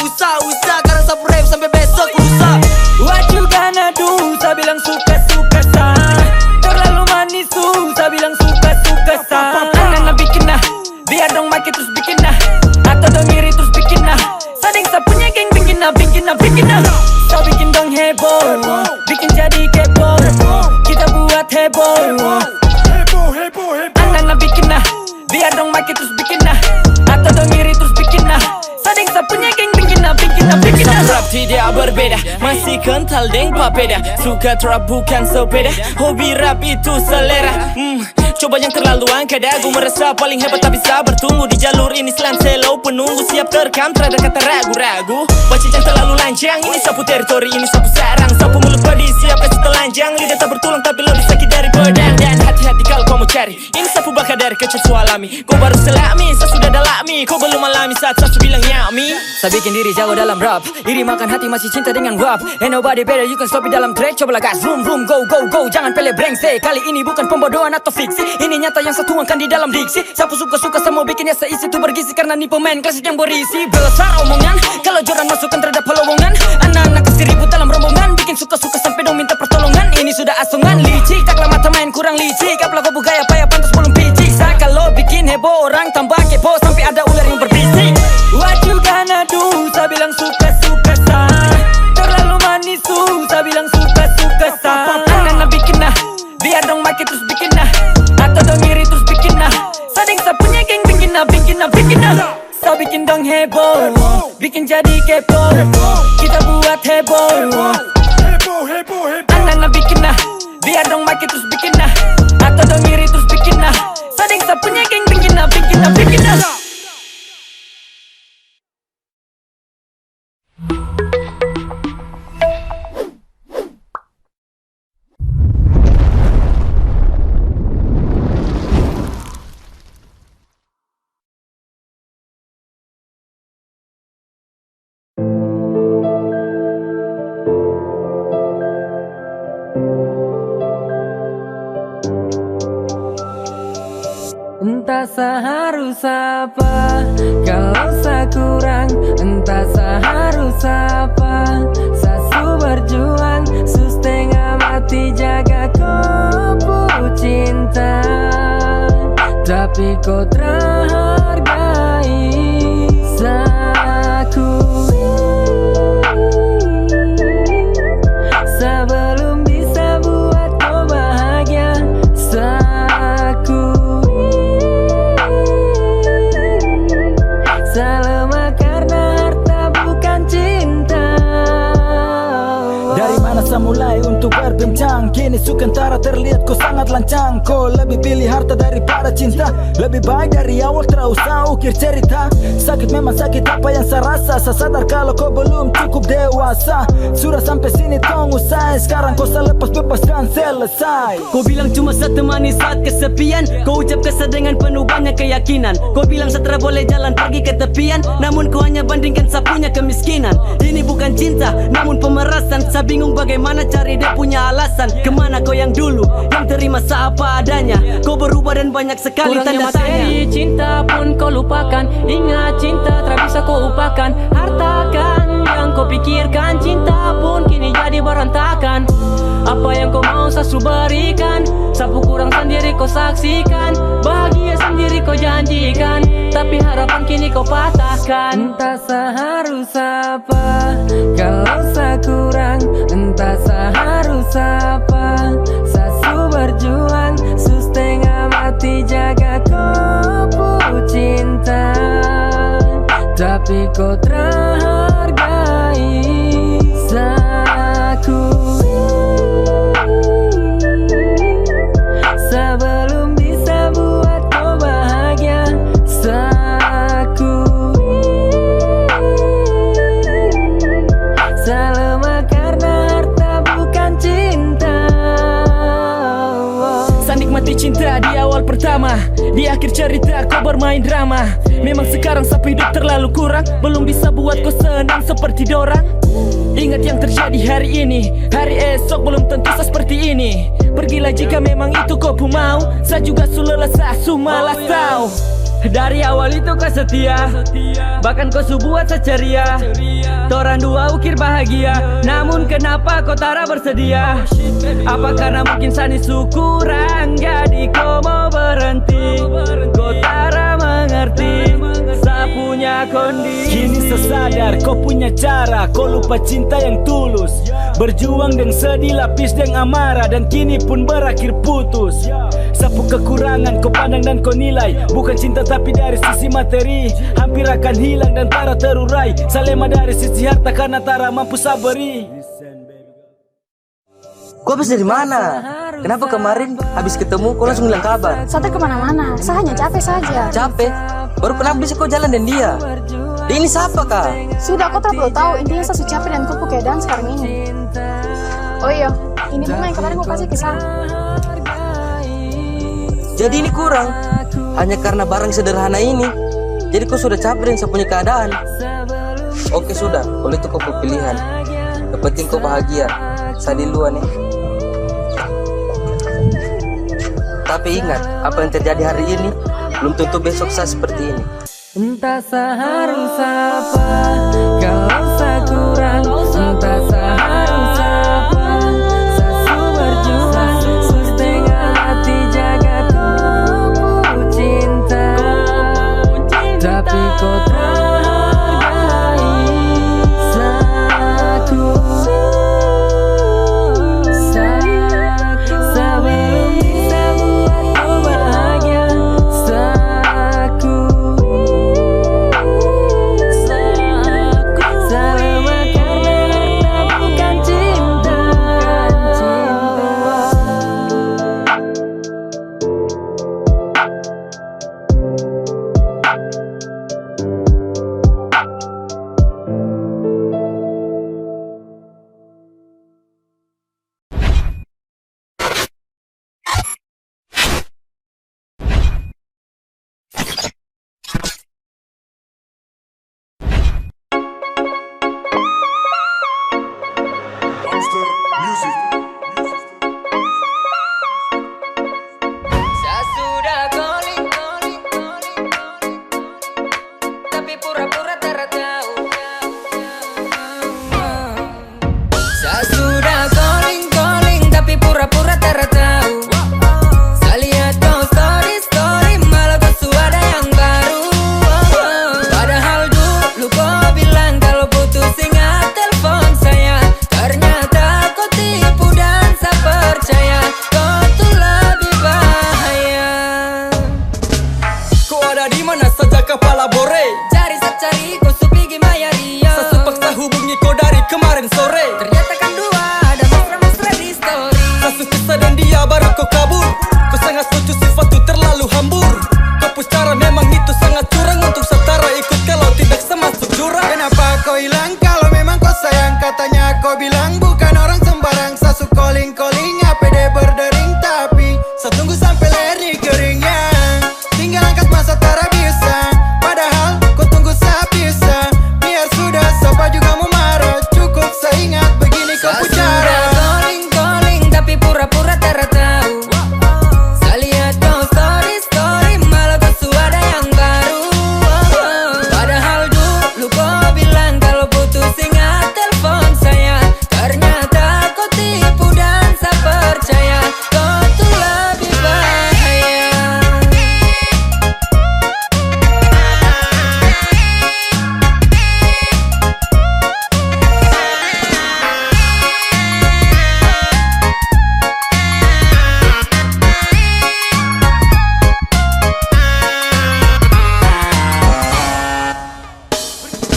tidak berbeda. Masih kental deng papeda. Suka trap bukan sepeda. Hobi rap itu selera. Coba yang terlalu angka dagu. Merasa paling hebat tapi sabar tunggu. Di jalur ini selan selo penunggu. Siap terkam terhadap kata ragu-ragu. Baca yang terlalu lancang. Ini sapu teritori, ini sapu sarang. Sapu mulut padi siap pasti telanjang. Lidah tak bertulang tapi lebih sakit dari pedang. Dan hati-hati kalau kau mau cari. Ini sapu bakar dari kecil sualami. Kau baru selami, saya sudah dalami. Kau belum alami saat saya bilang yummy. Saya bikin diri jago dalam rap. Iri makan hati masih cinta dengan rap. Ain't nobody better you can stop it dalam track. Cobalah gas, vroom vroom, go go go. Jangan pele brengsek. Kali ini bukan pembodohan atau fiksi. Ini nyata yang saya tuangkan di dalam diksi. Sapu suka-suka saya mau bikinnya seisi tuh bergizi. Karena nih pemain klasik yang berisi. Besar omongan, kalau Jordan masukkan terhadap pelowongan. Anak-anak kasih ribut dalam rombongan. Bikin suka-suka sampai dong minta pertolongan. Ini sudah asongan licik. Taklah mata main kurang licik. Apalagi kau gaya payah pantas belum picik. Saya kalau bikin heboh orang tambah kepo. Sampai ada ular yang berbisik. What you gonna do? Saya bilang suka-suka sah. Terlalu manis tuh. Saya bilang suka-suka sah. Anak-anak bikin nah. Biar dong makin terus bikin nah. Atau dong iri terus bikin nah. Sading saya punya geng bikin nah. Bikin nah, bikin nah. Saya bikin dong heboh. Bikin jadi kepo. Kita buat heboh. Anak-anak bikin nah. Biar dong makin terus bikin nah. Atau dong iri terus bikin nah. Sading saya punya geng bikin nah. Bikin nah, bikin nah. Entah seharus apa kalau saya kurang. Entah seharus apa sasu berjuang. Setengah mati jaga kau cinta. Tapi kau terhargai saku. Sebelum bisa buat kau bahagia saku. Selama karena harta bukan cinta. Dari mana saya mulai untuk berbincang? Kini sukantara terlihat kau sangat lancang. Kau lebih pilih harta daripada cinta. Lebih baik dari awal terus usah ukir cerita. Sakit memang sakit apa yang saya rasa. Saya sadar kalau kau belum cukup dewasa. Sudah sampai sini tong usai. Sekarang kau saya lepas bebas dan selesai. Kau bilang cuma saya temani saat kesepian. Kau ucap kesal dengan penuh banyak keyakinan. Kau bilang setelah boleh jalan pergi ke tepian. Namun kau hanya bandingkan saya punya kemiskinan. Ini bukan cinta namun pemerasan. Saya bingung bagaimana cari dia punya alasan. Kemana kau yang dulu yang terima saya apa adanya. Kau berubah dan banyak sekali tanda tanya. Cinta pun kau lupakan. Ingat cinta tak bisa kau upakan. Harta kan yang kau pikirkan. Cinta pun kini jadi berantakan. Apa yang kau mau saya berikan. Sapu kurang sendiri kau saksikan. Bahagia sendiri kau janjikan. Tapi harapan kini kau patahkan. Entah seharus apa kalau saya kurang. Entah seharus apa sasu berjuang. Setengah mati jaga kau cinta. Tapi kau terhargai saku. Sebelum bisa buat kau bahagia saku. Selama karena harta bukan cinta. Saya nikmati cinta di awal pertama. Di akhir cerita kau bermain drama. Memang sekarang saya hidup terlalu kurang. Belum bisa buat kau senang seperti dorang. Ingat yang terjadi hari ini. Hari esok belum tentu saya seperti ini. Pergilah jika memang itu kau pun mau. Saya juga sulelah saya malas tahu. Dari awal itu kau setia. Bahkan kau buat saya ceria. Torang dua ukir bahagia. Namun kenapa kau tara bersedia? Apa karena mungkin sani kurang. Jadi kau mau berhenti. Kau tara mengerti. tak punya kondisi. Kini sesadar kau punya cara, kau lupa cinta yang tulus. Berjuang dan sedih, lapis dan amarah, dan kini pun berakhir putus. Sapu kekurangan kau pandang dan kau nilai, bukan cinta tapi dari sisi materi. Hampir akan hilang dan tara terurai. Salema dari sisi harta karena tara mampu sabari. Kau habis dari mana? Kenapa kemarin habis ketemu kau langsung bilang kabar? Saya kemana-mana, saya hanya capek saja. Capek? Baru pernah bisa kau jalan dan dia. Dia ini siapa kak? Sudah, kau tak perlu tahu. Intinya saya capek dan kupu keadaan sekarang ini. Oh iya, ini bunga yang kemarin kau kasih ke saya. Jadi ini kurang. Hanya karena barang sederhana ini. Jadi kau sudah capek dan saya punya keadaan. Oke sudah, kalau itu kau pilihan. Yang penting kau bahagia. Saya duluan nih. Tapi ingat, apa yang terjadi hari ini belum tentu besok saya seperti ini. Entah seharus apa kalau saya kurang, entah seharus apa saya berjuang, setengah hati jaga kau cinta, tapi kau terhargai saku. Sebelum bisa buatku bahagia, saku. Selama karena bukan cinta. Monster Music. Saya sudah calling, tapi pura-pura tak tahu. Saya sudah calling, tapi pura-pura tak tahu. Saya lihat kau story, malah kau sudah yang baru. Padahal dulu kau bilang kalau putus ingat telepon saya. Ternyata kau tipu dan saya percaya kau tuh lebih bahaya. Kau ada di mana saja kepala bore? Cari kau supigi maya dia. Saya paksa hubungi kau dari kemarin sore. Ternyata kan dua ada mesra-mesra di story. Saya kisah dan dia baru kau kabur. Kau sangat lucu sifat tu terlalu hambur. Kau pun cara memang itu sangat curang. Untuk setara ikut kalau tidak semasuk jurang. Kenapa kau hilang kalau memang kau sayang? Katanya kau bilang bukan orang sembarang. Sasu calling, APD berdering. Tapi saya tunggu sampai leri keringnya. Tinggal angkat masa tara bisa. Padahal kau tunggu saya bisa. Biar sudah siapa juga mau marah. Cukup saya ingat begini kau Saya pucara. sudah calling, tapi pura-pura tak tahu. Saya lihat kau story, malah kau sudah yang baru. Padahal dulu kau bilang kalau putus ingat telepon saya. Ternyata kau tipu dan saya percaya kau tuh lebih bahaya.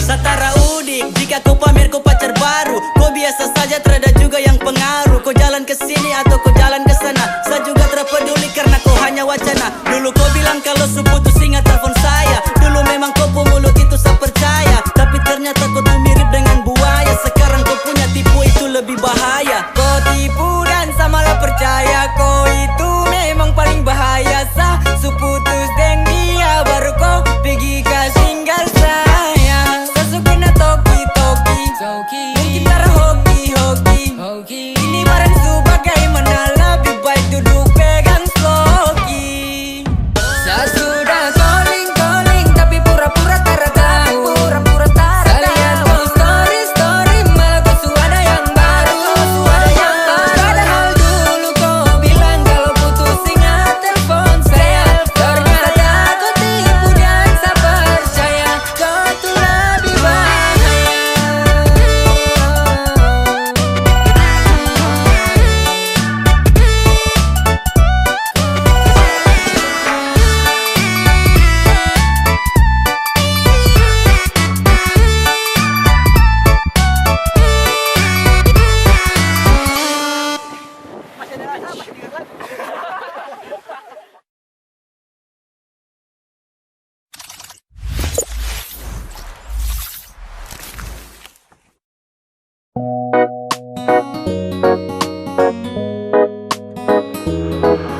Satara udik, jika kau pamer kau pacar baru. Kau biasa saja, terada juga yang pengaruh. Kau jalan ke sini atau kau jalan ke sana, saya juga terpeduli karena kau hanya wacana. Dulu kau bilang kalau putus ingat telepon saya. Dulu memang kau mulut itu saya percaya. Tapi ternyata kau tuh mirip dengan buaya. Sekarang kau punya tipu itu lebih bahaya. Kau tipu dan saya malah percaya kau itu memang paling bahaya. Saya putus dengan dia baru kau pergi ke tinggal saya. Sesungguhnya toki mungkin darah hoki. Ini barang su bagaimana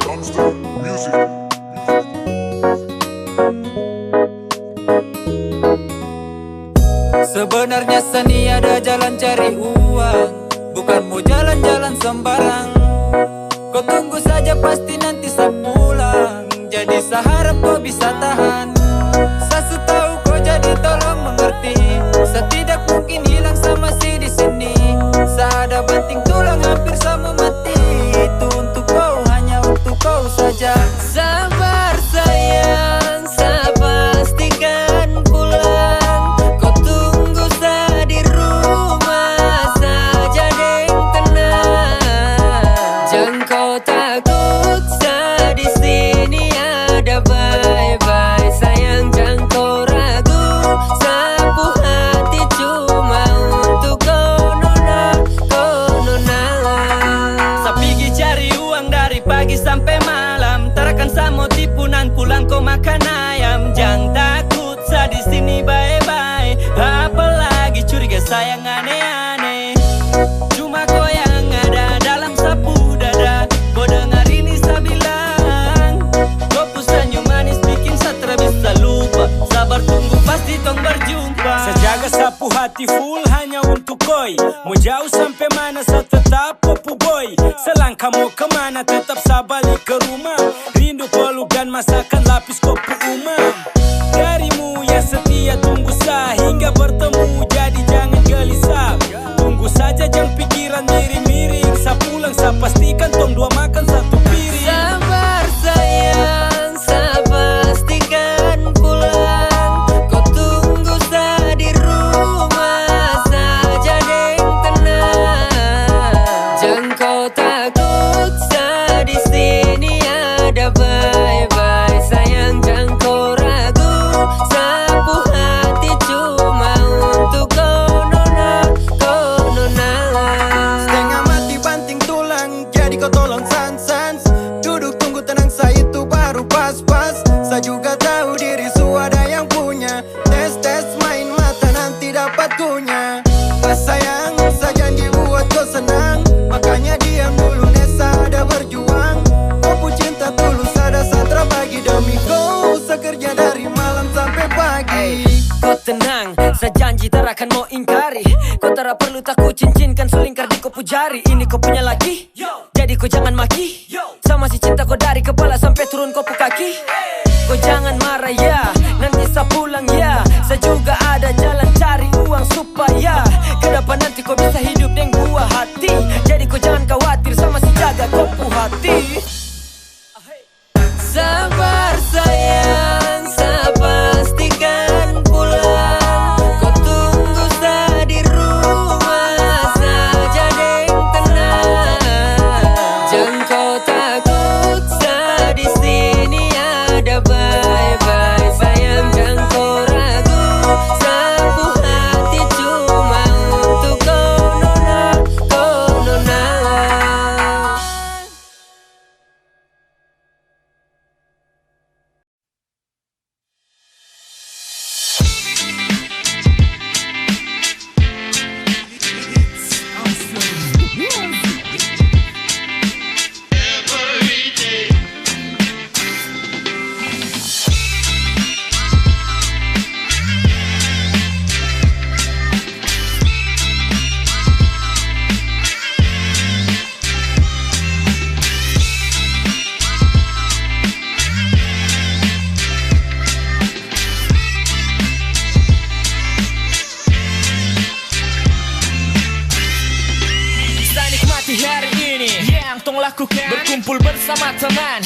Dumpster Music. Sebenarnya seni ada jalan cari uang, bukan mau jalan-jalan sembarang. Kau tunggu saja pasti nanti saya pulang. Jadi saya harap kau bisa tahan. Saya tahu kau jadi tolong mengerti. Saya tidak mungkin hilang sama si di sini. Saya ada banting tulang hampir sama mati. Itu untuk kau, hanya untuk kau saja. Sabar sayang, saya pastikan pulang. Kau tunggu saya di rumah saja deng tenang. Jangan kau takut, saya di sini ada bye-bye. Sayang jangan kau ragu, sapu hati cuma untuk kau nona, kau nona. Saya pergi cari uang dari pagi sampai malam. Tarakan saya mau tipu nan pulang kau makan ayam. Jangan takut, saya di sini bye-bye. Apalagi curiga sayang aneh-aneh. Cuma kau yang ada dalam sapu dada. Kau dengar ini saya bilang. Kau pun senyum manis bikin saya bisa lupa. Sabar tunggu pasti tong berjumpa. Saya jaga sapu hati full hanya untuk koi. Mau jauh sampai mana saya tetap popu boy. Selangkah mau kemana tetap saya balik ke rumah. Rindu peluk dan masakan lapis kopi umam. Darimu yang setia tunggu saya hingga bertemu. Jadi jangan gelisah, tunggu saja jangan pikiran miring-miring. Saya pulang saya pastikan tong dua makan satu piring. Sabar sayang, saya pastikan pulang. Kau tunggu saya di rumah saja deng tenang. Jangan kau takut, saya di sini ada bye-bye. Sayang jangan kau ragu, sapu hati cuma untuk kau nona, kau nona. Setengah mati banting tulang, jadi kau tolong sans-sans. Duduk tunggu tenang, saya itu baru pas-pas. Saya juga tahu diri su ada yang punya. Tes-tes main mata nanti dapat kunya. Pas sayang, saya janji buat kau senang. Makanya diam dulu Nesa ada berjuang. Kau pun cinta tulus ada satra bagi demi kau. Saya kerja dari malam sampai pagi. Kau tenang, saya janji tak akan mau ingkari. Kau tak perlu takut cincinkan selingkar di kopu jari. Ini kau punya laki, jadi kau jangan maki. Sama si cinta kau dari kepala sampai turun kopu kaki. Kau jangan marah ya, nanti saya pulang ya. Saya juga ada jalan cari uang supaya ke depan nanti kau bisa hidup dengan buah hati. Jadi kau jangan khawatir sama si jaga kopu hati. Sabar sayang, saya pastikan pulang. Kau tunggu saya di rumah saja deng tenang. Jangan kau takut, saya di sini ada bye-bye. Sayang jangan kau ragu, sapu hati cuma untuk kau nona, kau nona. Lakukan berkumpul bersama teman,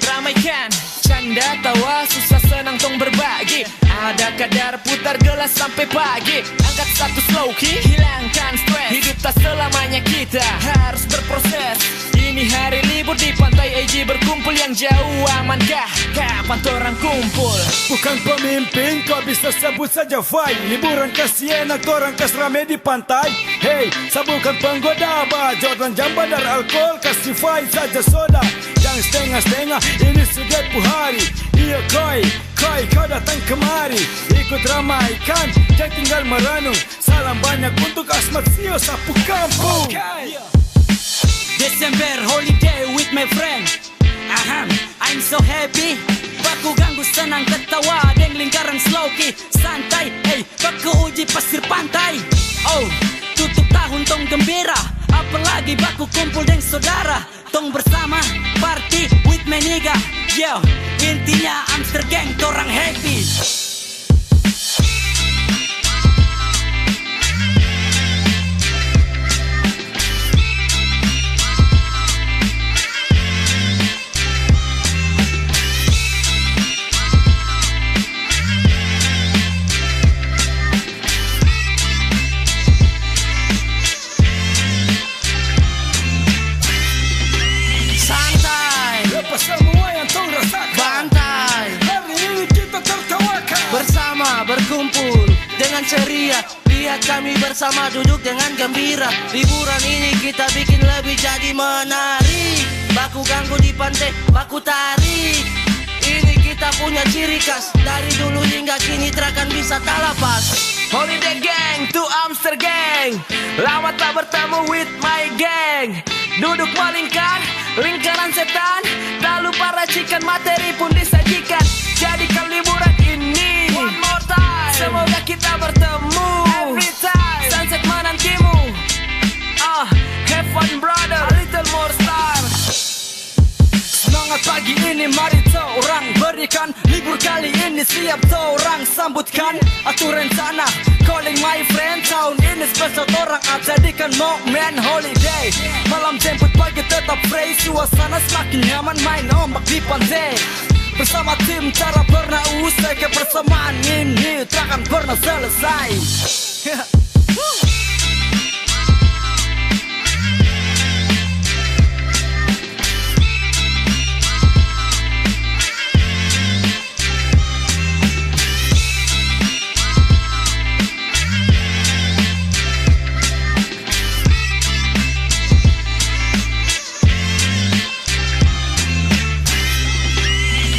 ramaikan canda tawa susah senang tong berbagi. Ada kadar putar gelas sampai pagi. Angkat satu slow key, hilangkan stres. Hidup tak selamanya kita harus berproses. Ini hari libur di pantai AJ berkumpul. Yang jauh amankah? Kapan torang kumpul? Bukan pemimpin kau bisa sebut saja fai. Liburan ke Siena torang kas rame di pantai. Hey, saya bukan penggoda bajot dan jam bandar alkohol. Kasih fai saja soda. Jangan setengah-setengah, ini sudah hari. Iya koi kau datang kemari. Ikut ramaikan, jangan tinggal merenung. Salam banyak untuk Asmat Sio sapu kampung. Desember holiday with my friend. I'm so happy. Baku ganggu senang ketawa deng lingkaran slowki santai. Hey, baku uji pasir pantai. Oh, tutup tahun tong gembira. Apalagi baku kumpul deng saudara. Tong bersama party with my nigga. Yo, intinya Amster Gang torang happy. Semua yang tong rasakan Bantai. Hari ini kita tertawakan Bersama berkumpul dengan ceria. Lihat kami bersama duduk dengan gembira. Liburan ini kita bikin lebih jadi menarik. Baku ganggu di pantai, baku tarik. Ini kita punya ciri khas. Dari dulu hingga kini terakan bisa tak lepas. Holiday gang to Amster Gang. Lama tak bertemu with my gang. Duduk melingkar, lingkaran setan. Tak lupa racikan materi pun disajikan. Jadikan liburan ini one more time. Semoga kita bertemu every time. Sunset menantimu. Have fun brother, a little more star. Semangat pagi ini mari orang berikan. Libur kali ini siap orang sambutkan. Atur rencana, calling my friend. Tahun ini spesial orang jadikan momen holiday. Malam jemput pagi tetap fresh. Suasana semakin nyaman main ombak di pantai. Bersama tim cara pernah usai. Kebersamaan ini takkan pernah selesai.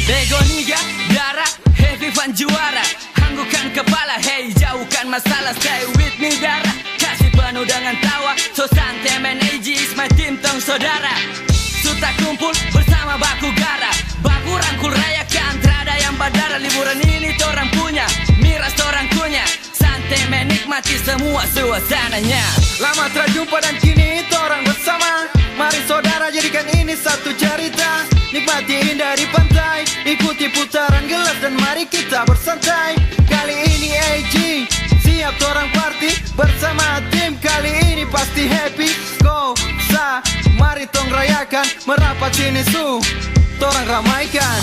Begoniga, darah, heavy fun juara. Hanggukan kepala, hey jauhkan masalah. Stay with me darah, kasih penuh dengan tawa. So santai man, AG is my team tong saudara. Suta kumpul bersama baku gara. Baku rangkul rayakan, terada yang badara. Liburan ini torang punya, miras torang punya. Santai menikmati semua suasananya. Lama terjumpa dan kini torang bersama. Mari saudara jadikan ini satu cerita. Nikmati indah di pantai. Ikuti putaran gelas dan mari kita bersantai. Kali ini AG siap torang party. Bersama tim kali ini pasti happy. Go, sa, mari tong rayakan. Merapat sini su, torang ramaikan.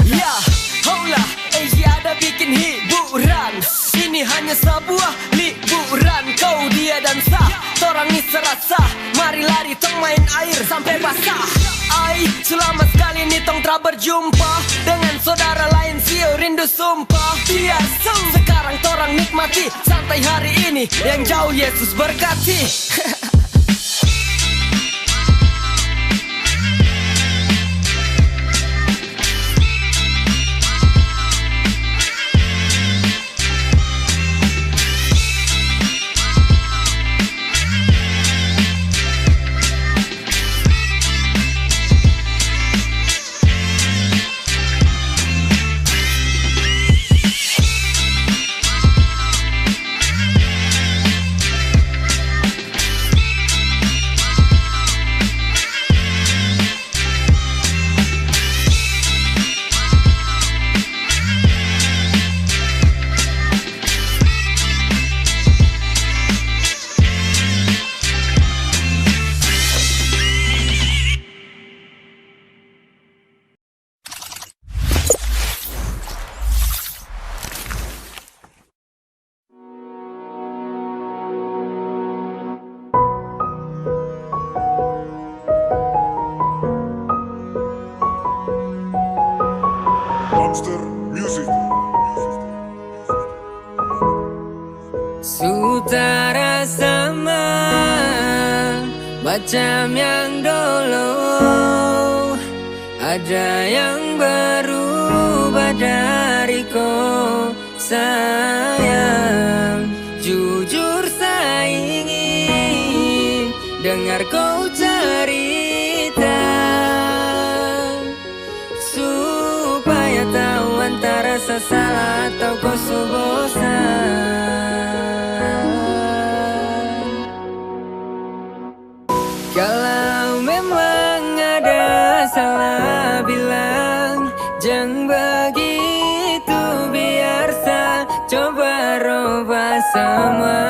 Ya, hola, AG ada bikin hiburan. Ini hanya sebuah liburan. Kau, dia dan sah, torang ni serasa. Mari lari tong main air sampai basah. Ai, selamat sekali ni tong telah berjumpa dengan saudara lain Sio rindu sumpah. Biasa, sekarang torang nikmati santai hari ini. Yang jauh Yesus berkati. Monster Music. Sutara sama macam yang dulu, ada yang berubah dariku sayang. Jujur dengar kau cerita, supaya tahu antara salah atau kau bosan. Kalau memang ada salah bilang, jangan begitu, biar saya coba rubah semua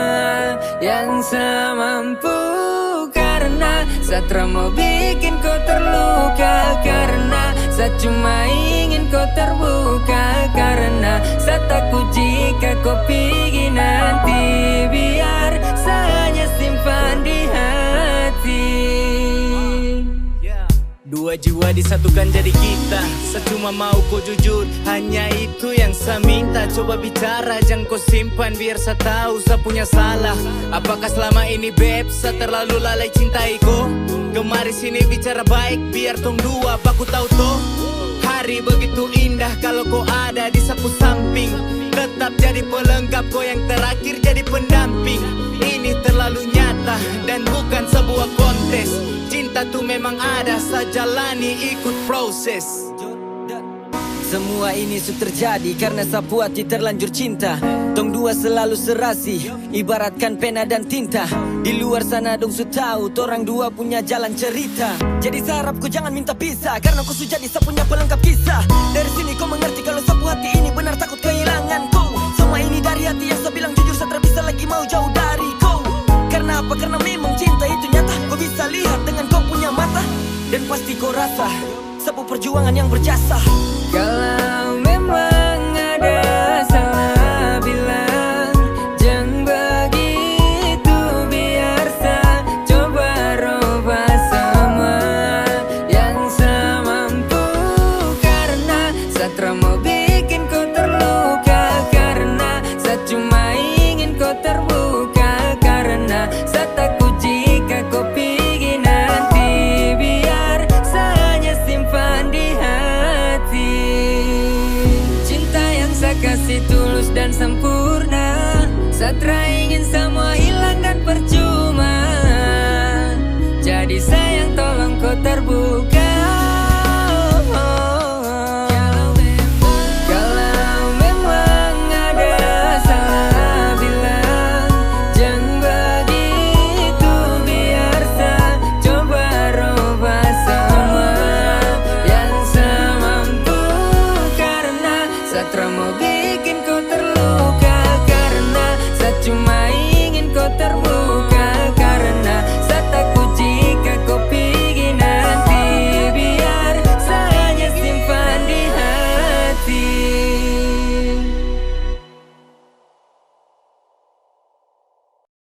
yang saya mampu. Karena saya tak mau bikin kau terluka, karena saya cuma ingin kau terbuka, karena saya takut jika kau pergi nanti, biar saya hanya simpan di hati. Dua jiwa disatukan jadi kita, saya cuma mau kau jujur, hanya itu yang saya minta. Coba bicara, jangan kau simpan, biar saya tahu saya punya salah. Apakah selama ini beb, saya terlalu lalai cintai kau? Kemari sini bicara baik, biar tong dua baku tahu toh. Hari begitu indah kalau kau ada di sapu samping, tetap jadi pelengkap, kau yang terakhir jadi pendamping. Ini terlalu nyata dan bukan sebuah kontes. Cinta tuh memang ada, saya jalani ikut proses. Semua ini sudah terjadi karena sapu hati terlanjur cinta. Tong dua selalu serasi, ibaratkan pena dan tinta. Di luar sana dong su tahu, torang dua punya jalan cerita. Jadi saya harap kau jangan minta pisah, karena kau sudah jadi sapunya pelengkap kisah. Dari sini kau mengerti kalau sapu hati ini benar takut kehilangan kau. Semua ini dari hati yang saya bilang jujur, saya tak bisa lagi mau jauh dari kau. Karena apa? Karena memang cinta itu nyata. Kau bisa lihat dengan kau punya mata, dan pasti kau rasa sapu perjuangan yang berjasa. Kalau memang ada salah bilang, jangan begitu, biar saya coba rubah semua yang saya mampu. Karena saya tak mau bikin kau terluka, karena saya cuma ingin kau terbuka, karena saya takut jika kau pergi nanti, biar saya hanya simpan di hati. Cinta yang saya kasih tulus dan sempurna, saya tak ingin semua hilang dan percuma. Jadi saya